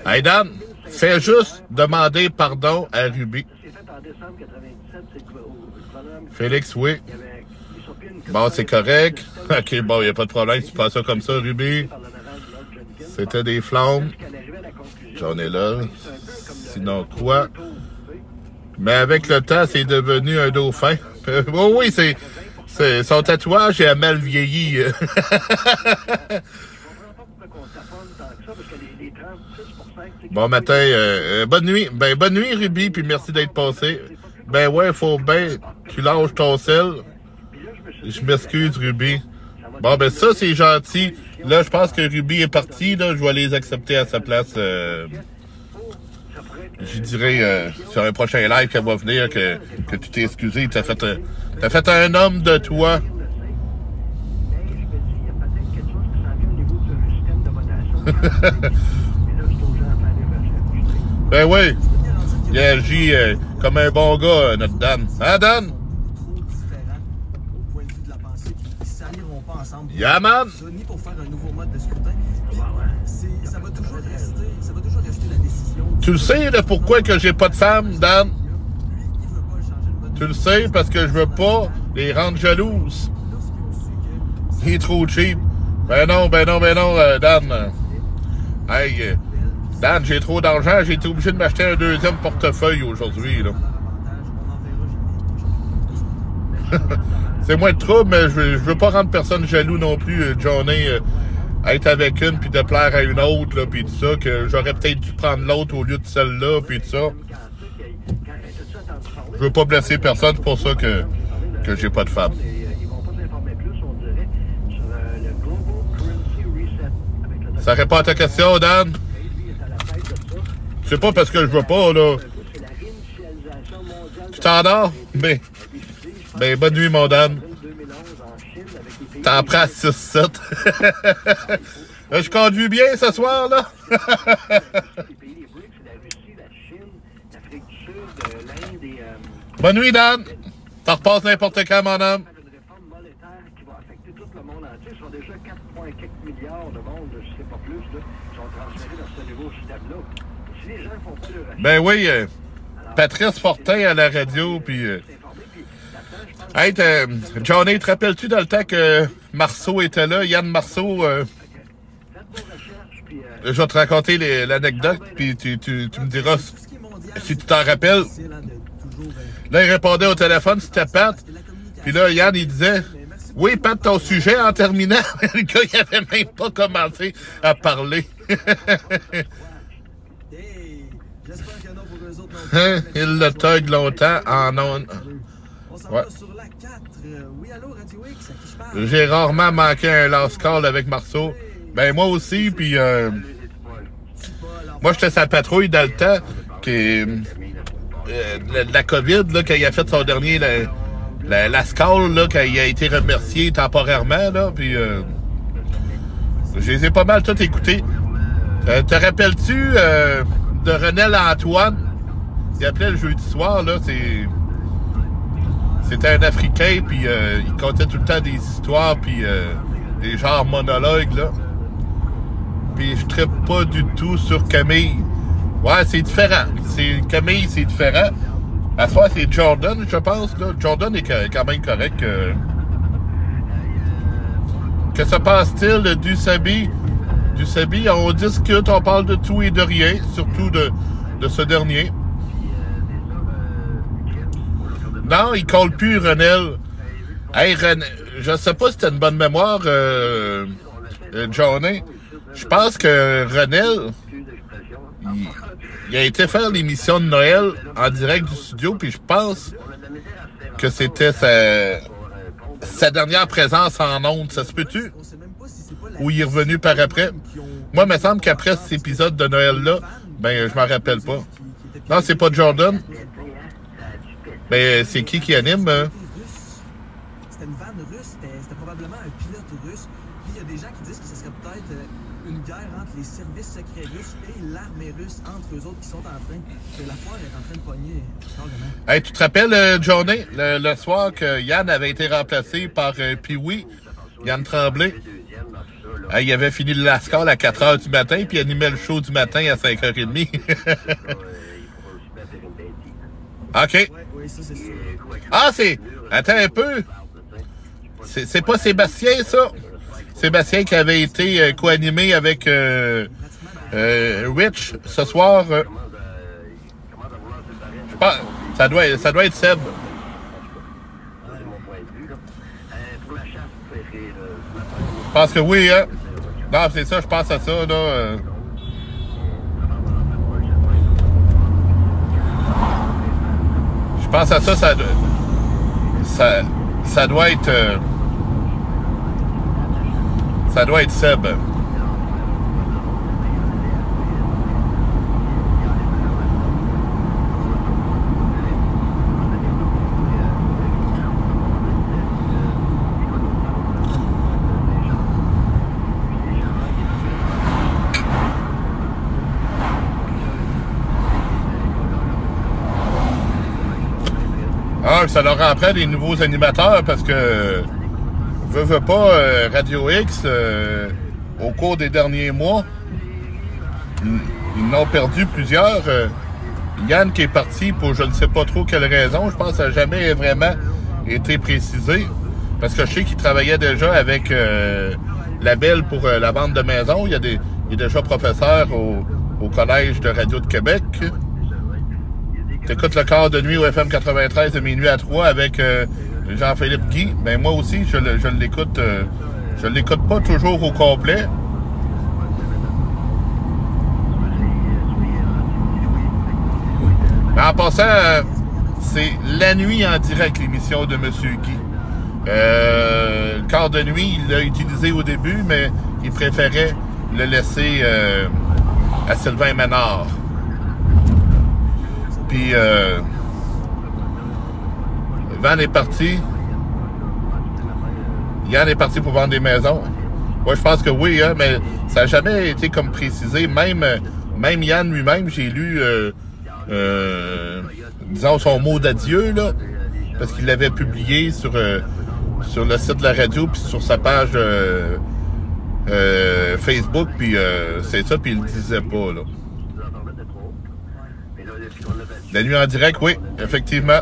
Hey Dan, fais juste demander pardon à Ruby. Félix, oui. Bon, c'est correct. OK, bon, il n'y a pas de problème. Tu passes ça comme ça, Ruby. C'était des flammes. J'en ai là. Sinon, quoi? Mais avec le temps, c'est devenu un dauphin. Oh oui, c'est son tatouage est mal vieilli. Bon matin, bonne nuit. Ben, bonne nuit, Ruby, puis merci d'être passé. Ben ouais, faut bien tu lâches ton sel. Je m'excuse, Ruby. Bon, ben ça, c'est gentil. Là, je pense que Ruby est parti. Là, je vais les accepter à sa place. Je dirais sur un prochain live qu'elle va venir que tu t'es excusé. T'as fait un homme de toi. Ben oui. Il agit comme un bon gars, notre Dan. Hein, Dan? Yeah, man! Ni pour faire un nouveau mode de scrutin. Ça va toujours rester la décision. Tu le sais, là, pourquoi que j'ai pas de femme, Dan? Tu le sais, parce que je veux pas les rendre jalouses. Il est trop cheap. Ben non, Dan. Hey, Dan, j'ai trop d'argent, j'ai été obligé de m'acheter un deuxième portefeuille aujourd'hui, là. C'est moins de trouble, mais je veux pas rendre personne jaloux non plus, Johnny, être avec une puis de plaire à une autre, là, puis tout ça, que j'aurais peut-être dû prendre l'autre au lieu de celle-là, puis tout ça. Je veux pas blesser personne, c'est pour ça que j'ai pas de femme. Ça répond à ta question, Dan? C'est pas parce que je veux pas, là. Tu t'endors? Ben, bonne nuit, mon Dan. T'en prends 6-7. Je conduis bien ce soir, là? Bonne nuit, Dan. T'en repasses n'importe quand, mon homme. Ben oui, Patrice Fortin à la radio, puis... Hey, Johnny, te rappelles-tu dans le temps que Marceau était là, Yann Marceau, je vais te raconter l'anecdote, puis tu me diras si tu t'en rappelles. Là, il répondait au téléphone, c'était Pat, puis là, Yann, il disait, « Oui, Pat, ton sujet en terminant. » Le gars, il avait même pas commencé à parler. Hein? Il le tug longtemps en ondes. Ouais. J'ai rarement manqué un last call avec Marceau. Ben moi aussi, puis moi j'étais sa patrouille dans le temps qui la COVID, là, quand il a fait son dernier last call, là, quand il a été remercié temporairement, là, puis je les ai pas mal tout écoutés. Te rappelles-tu de Renel Antoine? Il appelait le jeudi soir, là, c'était un Africain, puis il contait tout le temps des histoires, puis des genres monologues, là. Puis je trippe pas du tout sur Camille. Ouais, c'est différent. Camille, c'est différent. À ce soir, c'est Jordan, je pense, là. Jordan est quand même correct. Que se passe-t-il du Sabi? Du Sabi, on discute, on parle de tout et de rien, surtout de ce dernier. Non, il colle plus Renel. Hey, je sais pas si t'as une bonne mémoire, Johnny. Je pense que Renel, il a été faire l'émission de Noël en direct du studio, puis je pense que c'était sa dernière présence en ondes. Ça se peut-tu? Ou il est revenu par après? Moi, il me semble qu'après cet épisode de Noël-là, ben, je m'en rappelle pas. Non, c'est pas Jordan. Ben, c'est qui anime? C'était une vanne russe, c'était probablement un pilote russe. Puis il y a des gens qui disent que ce serait peut-être une guerre entre les services secrets russes et l'armée russe, entre eux autres, qui sont en train, que la foire est en train de pogner carrément. Hey, tu te rappelles, Johnny, le soir que Yann avait été remplacé par Pee-Wee, Yann Tremblay? Hey, il avait fini le Lascar à 4h du matin, puis il animait le show du matin à 5h30. OK. Oui, ça, c'est sûr. Ah, c'est... Attends un peu. C'est pas Sébastien, ça? Sébastien qui avait été co-animé avec Rich ce soir. Ça doit être Seb. Je pense que oui, hein? Non, c'est ça, je pense à ça, là. Je pense à ça, ça doit être... ça doit être Seb. Ah, ça leur en prend des nouveaux animateurs parce que veut pas Radio X au cours des derniers mois, ils n'ont perdu plusieurs. Yann qui est parti pour je ne sais pas trop quelle raison, je pense que ça n'a jamais vraiment été précisé. Parce que je sais qu'il travaillait déjà avec la Belle pour la bande de maison. Il est déjà professeur au Collège de Radio de Québec. T'écoutes le quart de nuit au FM 93 de minuit à 3 avec Jean-Philippe Guy. Ben moi aussi, je l'écoute. Je l'écoute pas toujours au complet. Mais en passant, c'est la nuit en direct, l'émission de Monsieur Guy. Le quart de nuit, il l'a utilisé au début, mais il préférait le laisser à Sylvain Ménard. Puis, Van est parti. Yann est parti pour vendre des maisons. Ouais, je pense que oui, hein, mais ça n'a jamais été comme précisé. Même Yann lui-même, j'ai lu, disons, son mot d'adieu, là, parce qu'il l'avait publié sur le site de la radio, puis sur sa page Facebook, puis c'est ça, puis il le disait pas, là. La nuit en direct, oui, effectivement.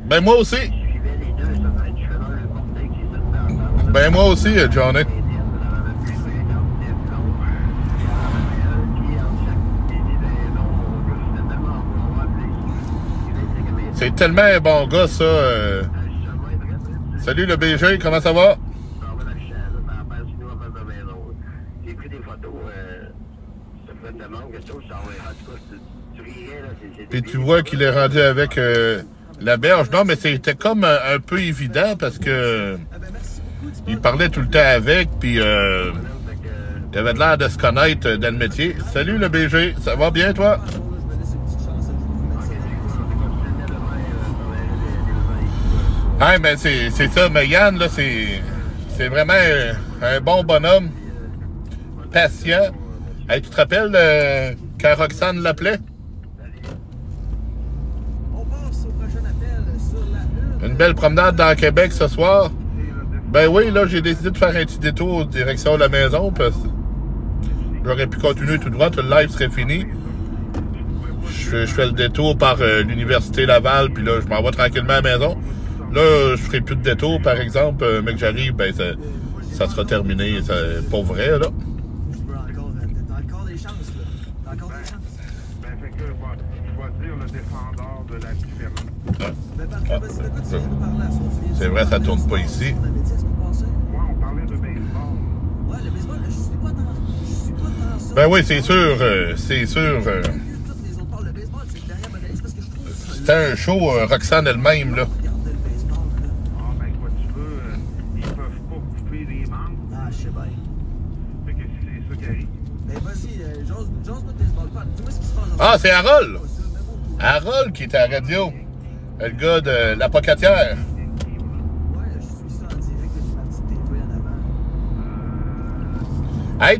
Ben moi aussi. Ben moi aussi, Johnny. C'est tellement un bon gars, ça. Salut le BG, comment ça va? Puis tu vois qu'il est rendu avec la berge. Non, mais c'était comme un peu évident parce que il parlait tout le temps avec, puis il avait l'air de se connaître dans le métier. Salut le BG, ça va bien toi? Ah, mais c'est ça, mais Yann, là, c'est vraiment un bon bonhomme, patient. Hey, tu te rappelles quand Roxane l'appelait? On passe au prochain appel sur la une. Une belle promenade dans Québec ce soir. Ben oui, là, j'ai décidé de faire un petit détour direction de la maison parce que j'aurais pu continuer tout droit, tout le live serait fini. Je fais le détour par l'Université Laval, puis là, je m'en vais tranquillement à la maison. Là, je ferai plus de détour, par exemple, mais que j'arrive, ben ça sera terminé, pour vrai, là. Je peux encore... T'as encore des chances, là. T'as encore des chances. Ben, fait que, je vais dire le défendeur de la différence. Ben, parfait. Vas-y, de quoi tu viens nous parler à ça? Tu viens C'est vrai, ça tourne pas ici. On avait dit, est-ce qu'on passait? Moi, on parlait de baseball. Ouais, le baseball, là, je suis pas dans ça. Ben oui, c'est sûr, c'est sûr. Toutes les autres parlent. Le baseball, c'est derrière ma liste parce que je trouve ça... C'était un show, Roxane elle-même, là. Regardez le baseball, là. Ah, ben, quoi tu veux, ils peuvent pas couper les membres. Ah, je sais bien. Fait que c'est ça qui arrive. Ben, vas-y, j'ose pas de baseball. Dis-moi ce qui se passe. Ah, c'est Harold! Pas ça, mais bon, Harold qui était à la radio. Le gars de l'apocatière. ouais, je suis ça en direct de ma petite TV en avant. Hey,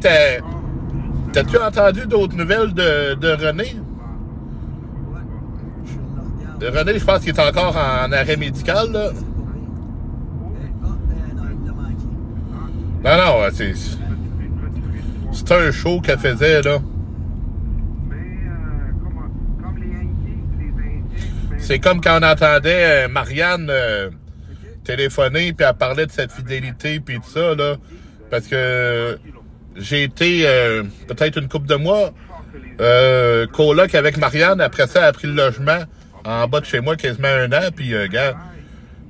t'as-tu entendu d'autres nouvelles de René? Ouais, je le regarde. De René, je pense qu'il est encore en arrêt médical, là. C'est pas rien. Non, il l'a manqué. Non, c'est un show qu'elle faisait, là. Mais, comme les Yankees, les Indiens, C'est comme quand on entendait Marianne téléphoner, puis elle parlait de cette fidélité, puis tout ça, là. Parce que j'ai été, peut-être une couple de mois, coloc avec Marianne. Après ça, elle a pris le logement en bas de chez moi quasiment 1 an, puis, gars,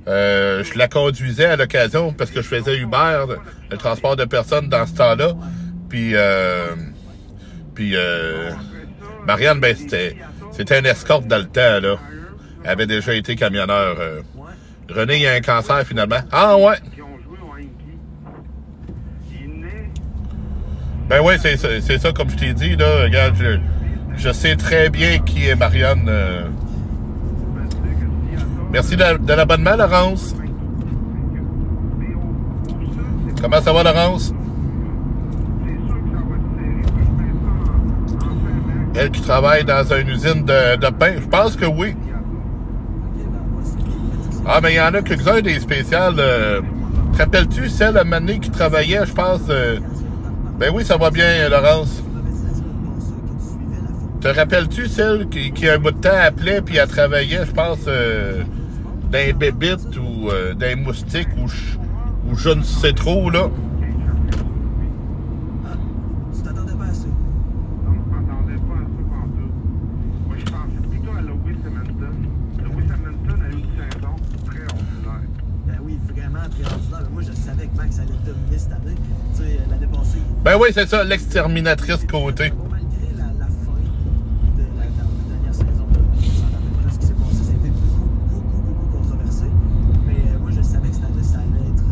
je la conduisais à l'occasion parce que je faisais Uber, le transport de personnes dans ce temps-là. Puis Marianne, ben, c'était une escorte dans le temps, là. Elle avait déjà été camionneur. René, il a un cancer, finalement. Ah, ouais! qui ont joué au Yankee. Il naît, Ben oui, c'est ça, comme je t'ai dit, là. Regarde, je sais très bien qui est Marianne. Merci de l'abonnement, Laurence. Comment ça va, Laurence? Elle qui travaille dans une usine de pain. Je pense que oui. Ah, mais il y en a quelques-uns des spéciales. Te rappelles-tu celle à Mané qui travaillait, je pense? Ben oui, ça va bien, Laurence. Te rappelles-tu celle qui un bout de temps appelait puis elle travaillait, je pense, d'un bébite ou d'un moustique ou je ne sais trop, là? Tu t'attendais pas à ça. non, je m'attendais pas à ça pantoute. Moi, je pensais plutôt à Lewis Hamilton. Lewis Hamilton a eu une saison très ordinaire. Ben oui, vraiment très ordinaire. Moi, je savais que Max allait dominer cette année. Tu sais, l'année passée, Ben oui, c'est ça, l'exterminatrice côté. bon, malgré la fin de la dernière saison, ça rappelle pas ce qui s'est passé. Ça a été beaucoup controversé. Mais moi, je savais que cette année, ça allait être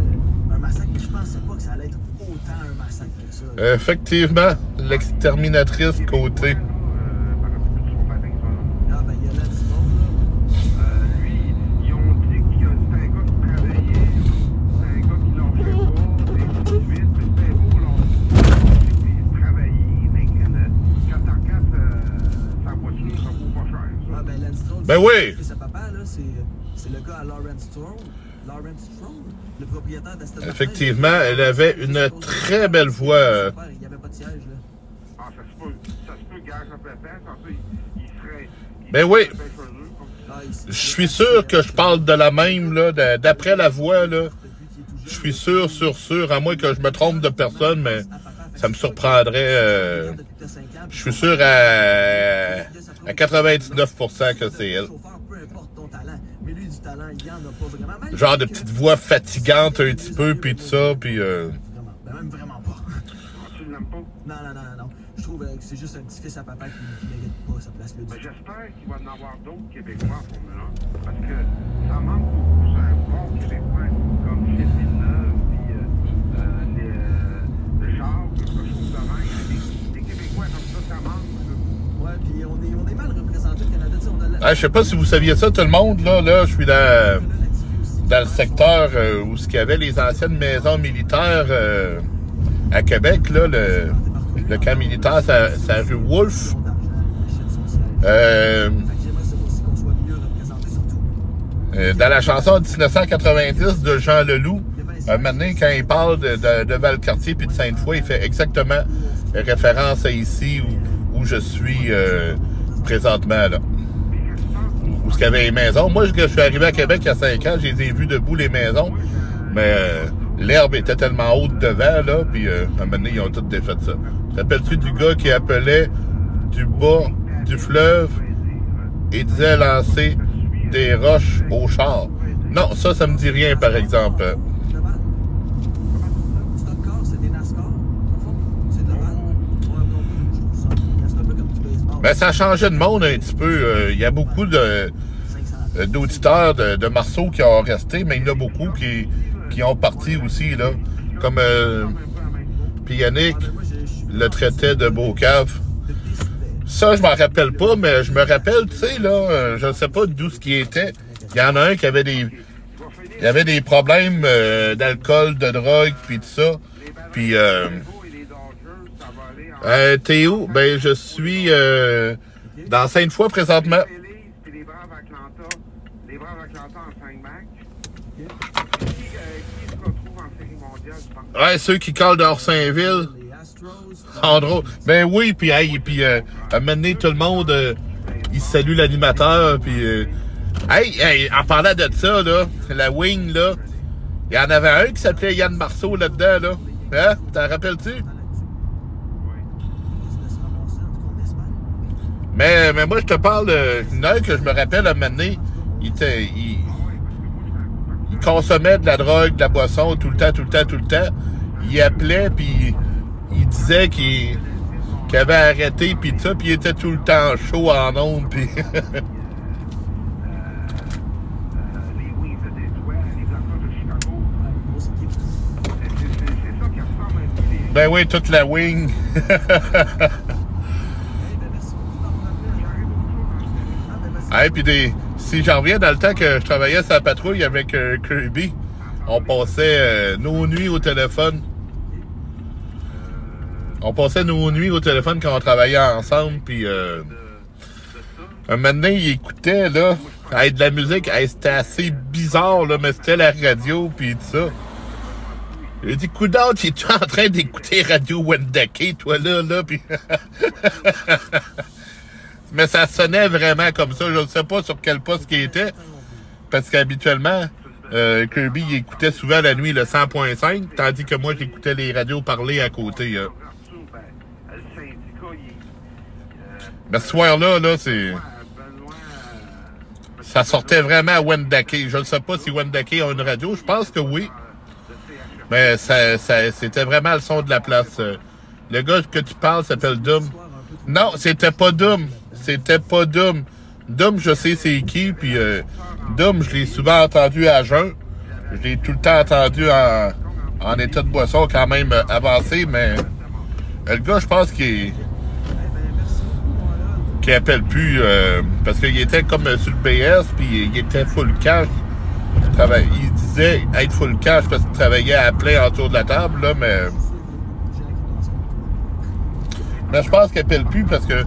un massacre. Mais je pensais pas que ça allait être autant un massacre que ça. Effectivement, l'exterminatrice côté. Par rapport à son patin, ça, là. Ah, ben, il y a là du monde, là. Lui, ils ont dit que c'était un gars qui travaillait, c'était un gars qui lâchait pas, et ainsi de suite. Mais c'était beau, là. Puis travailler, mais quand t'en casses sa voiture, ça vaut pas cher, ça. Ah, ben, Lance Stroll. Ben oui. C'est sa papa, là, c'est le gars à Lawrence Stroll. Lawrence Stroll, le propriétaire d'Aston Martin. Effectivement, elle avait une très belle voix. Il n'y avait pas de siège, là. Ah, ça se peut, gage à pépin, sans ça, il serait... Ben oui. il serait pêcheur, comme tu Ah, dis. il- Je suis sûr que je parle de la même, là, d'après la voix, là. Je suis sûr, à moins que je me trompe de personne, mais ça me surprendrait. Je suis sûr à 99% que c'est elle. Peu importe ton talent, mais lui, du talent, il y en a pas vraiment. Même Genre de que- petite voix fatigante un petit peu, puis tout ça, puis Vraiment. Ben, même vraiment pas. Ah, tu l'aimes pas? Non. Je trouve que c'est juste un petit fils à papa qui mérite pas sa place là. Ben, j'espère qu'il va y en avoir d'autres Québécois en Formule 1, parce que ça manque beaucoup, c'est un bon Québécois, comme Gilles Villeneuve, puis le Jacques, quelque chose de même. Des Québécois comme ça manque, ça. Ouais, puis on est mal représenté au Canada. Tu sais, on a ah, je sais pas si vous saviez ça, tout le monde, là, je suis dans le secteur où il y avait les anciennes maisons militaires à Québec, là, le camp militaire, c'est la rue Wolfe. Dans la chanson 1990 de Jean Leloup, un moment donné, quand il parle de Valcartier puis de Sainte-Foy, il fait exactement référence à ici où je suis présentement, là. Où il y avait les maisons. Moi, je suis arrivé à Québec il y a 5 ans, j'ai vu debout les maisons, mais l'herbe était tellement haute devant, là, puis à un moment donné, ils ont tous défait ça. Te rappelles-tu du gars qui appelait du bas du fleuve et disait lancer des roches au char? Non, ça me dit rien, par exemple. Ben, ça a changé de monde un petit peu. Il y a beaucoup d'auditeurs de Marceau qui ont resté, mais il y en a beaucoup qui ont parti aussi, là. Comme puis Yannick le traitait de Beaucave. Ça, je m'en rappelle pas, mais je me rappelle, tu sais, là, je ne sais pas d'où ce qui était. Il y en a un qui avait des problèmes d'alcool, de drogue, puis tout ça. Puis, Théo, ben, je suis dans Sainte-Foy présentement. Les Braves Atlanta en 5 matchs. Qui se retrouve en série mondiale, je pense? Ouais, ceux qui collent d'Orsainville. Andro. Ben oui, puis à un moment donné, tout le monde, il salue l'animateur, puis en parlant de ça, là, la wing, là, il y en avait un qui s'appelait Yann Marceau là-dedans, là. Hein? T'en rappelles-tu? Mais moi, je te parle d'une heure que je me rappelle, à un moment donné, il consommait de la drogue, de la boisson, tout le temps. Il appelait, puis il disait qu'il avait arrêté, puis tout ça, puis il était tout le temps chaud en ondes, puis... Les Wings de Détroit, les Blackhawks de Chicago. C'est ça qui ressemble un peu. Ben oui, toute la wing. Hey, puis si j'en reviens dans le temps que je travaillais sur la patrouille avec Kirby, on passait nos nuits au téléphone. On passait nos nuits au téléphone quand on travaillait ensemble, puis un moment donné, il écoutait, là, de la musique, c'était assez bizarre, là, mais c'était la radio, puis tout ça. Il dit, coudonc, es-tu en train d'écouter Radio Wendake, toi, là, puis... Mais ça sonnait vraiment comme ça. Je ne sais pas sur quel poste qu'il était, parce qu'habituellement, Kirby il écoutait souvent la nuit le 100.5, tandis que moi, j'écoutais les radios parler à côté. Mais ce soir-là, c'est... Ça sortait vraiment à Wendake. Je ne sais pas si Wendake a une radio. Je pense que oui. Mais c'était vraiment le son de la place. Le gars que tu parles s'appelle Doom. Non, c'était pas Doom. C'était pas Doom. Doom, je sais c'est qui, puis Doom, je l'ai souvent entendu à jeun. Je l'ai tout le temps entendu en état de boisson quand même avancé, mais le gars, je pense qu'il appelle plus, parce qu'il était comme sur le PS, puis il était full cash. Il disait être full cash parce qu'il travaillait à plein autour de la table, là, mais je pense qu'il appelle plus parce que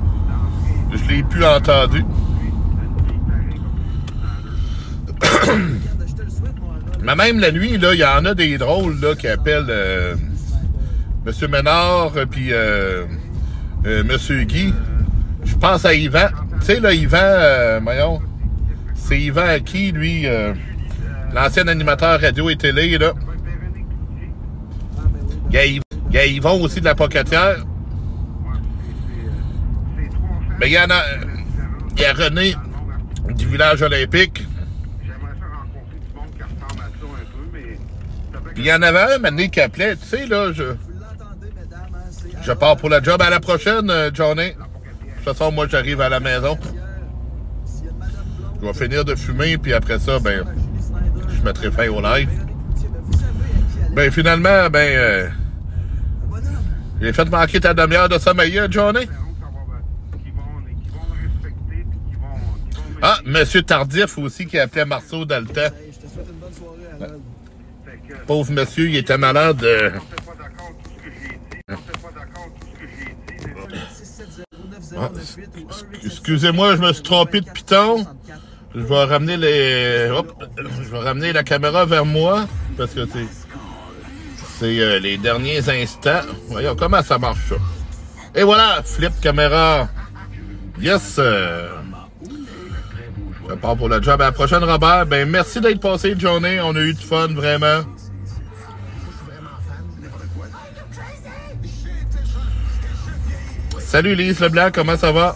je l'ai plus entendu. Mais même la nuit, là, il y en a des drôles là, qui appellent M. Ménard puis M. Guy. Je pense à Yvan. Tu sais, là, Yvan, voyons, c'est Yvan à qui, lui, l'ancien animateur radio et télé, là. Il y a Yvon aussi de la Pocatière. Mais il y a René du village olympique. Puis il y en avait un maintenant qui appelait, tu sais, là, je pars pour la job. À la prochaine, Johnny. De toute façon, moi, j'arrive à la maison. Je vais finir de fumer, puis après ça, ben, je mettrai fin au live. Ben, finalement, j'ai fait manquer ta demi-heure de sommeil, Johnny. Ah, M. Tardif aussi qui appelait Marceau dans le temps. Pauvre monsieur, il était malade. Ah, excusez-moi, je me suis trompé de piton. Je vais ramener la caméra vers moi parce que c'est C'est les derniers instants. Voyons comment ça marche, ça. Et voilà, flip caméra. Yes! Je pars pour le job. À la prochaine, Robert. Ben, merci d'être passé une journée. On a eu du fun, vraiment. Salut, Lise Leblanc. Comment ça va?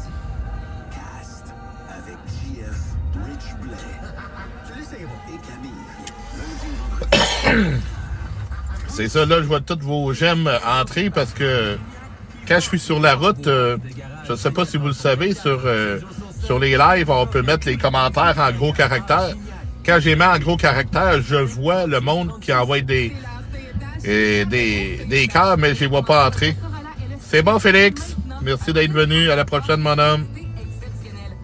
C'est ça, là, je vois tous vos j'aime entrer parce que quand je suis sur la route, je sais pas si vous le savez, sur les lives, on peut mettre les commentaires en gros caractères. Quand j'ai mis en gros caractères, je vois le monde qui envoie des cœurs, mais je les vois pas entrer. C'est bon, Félix. Merci d'être venu. À la prochaine, mon homme.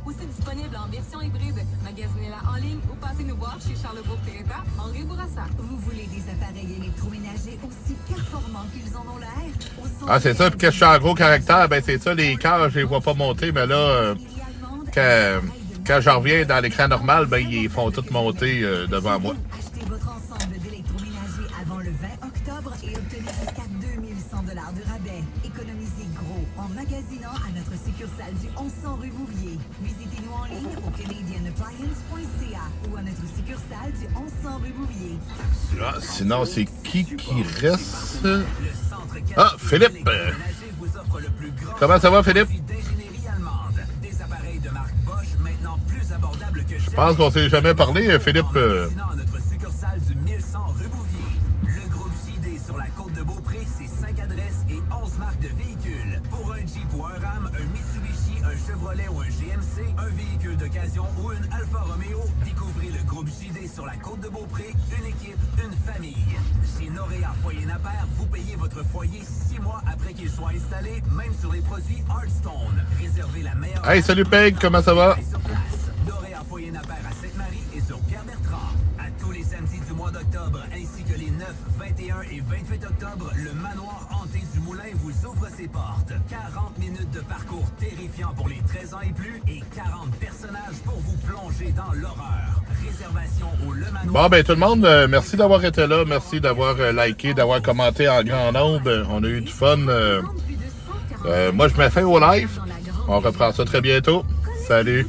Aussi disponible en version hybride. Magasinez-la en ligne ou passez nous voir chez Charlebourg-Péretta, Henri Bourassa. Vous voulez des appareils électroménagers aussi performants qu'ils en ont l'air? Ah, c'est ça. Puis quand je suis en gros caractère, ben c'est ça, les cœurs, je les vois pas monter. Mais là, quand je reviens dans l'écran normal, ben ils font tout monter devant moi. Achetez votre ensemble d'électroménager avant le 20 octobre et obtenez jusqu'à 2100 $ de rabais. Économisez gros en magasinant à notre succursale du 1100 rue Bouvier. Visitez-nous en ligne au canadianappliance.ca ou à notre succursale du 1100 rue Bouvier. Ah, sinon, c'est qui reste? Ah, Philippe! Comment ça va, Philippe? Je pense qu'on s'est jamais parlé, Philippe. Notre succursale du 1100 rue Bouvier. Le groupe JD sur la côte de Beaupré, c'est 5 adresses et 11 marques de véhicules. Pour un Jeep ou un Ram, un Mitsubishi, un Chevrolet ou un GMC, un véhicule d'occasion ou une Alfa Romeo, découvrez le groupe JD sur la côte de Beaupré, une équipe, une famille. Chez Noréa Foyer Napper, vous payez votre foyer 6 mois après qu'il soit installé, même sur les produits Hearthstone. Réservez la meilleure... Hey, salut Peg, comment ça va? Sur place. Noréa Foyer Napper à Sainte-Marie et sur Pierre-Bertrand. À tous les samedis du mois d'octobre, ainsi que les 9, 21 et 28 octobre, le manoir hanté du Moulin vous ouvre ses portes. 40 minutes de parcours terrifiant pour les 13 ans et plus et 40 personnages pour vous plonger dans l'horreur. Réservation au Le Manoir. Bon, ben tout le monde, merci d'avoir été là. Merci d'avoir liké, d'avoir commenté en grand nombre. On a eu du fun. Moi, je mets fin au live. On reprend ça très bientôt. Salut!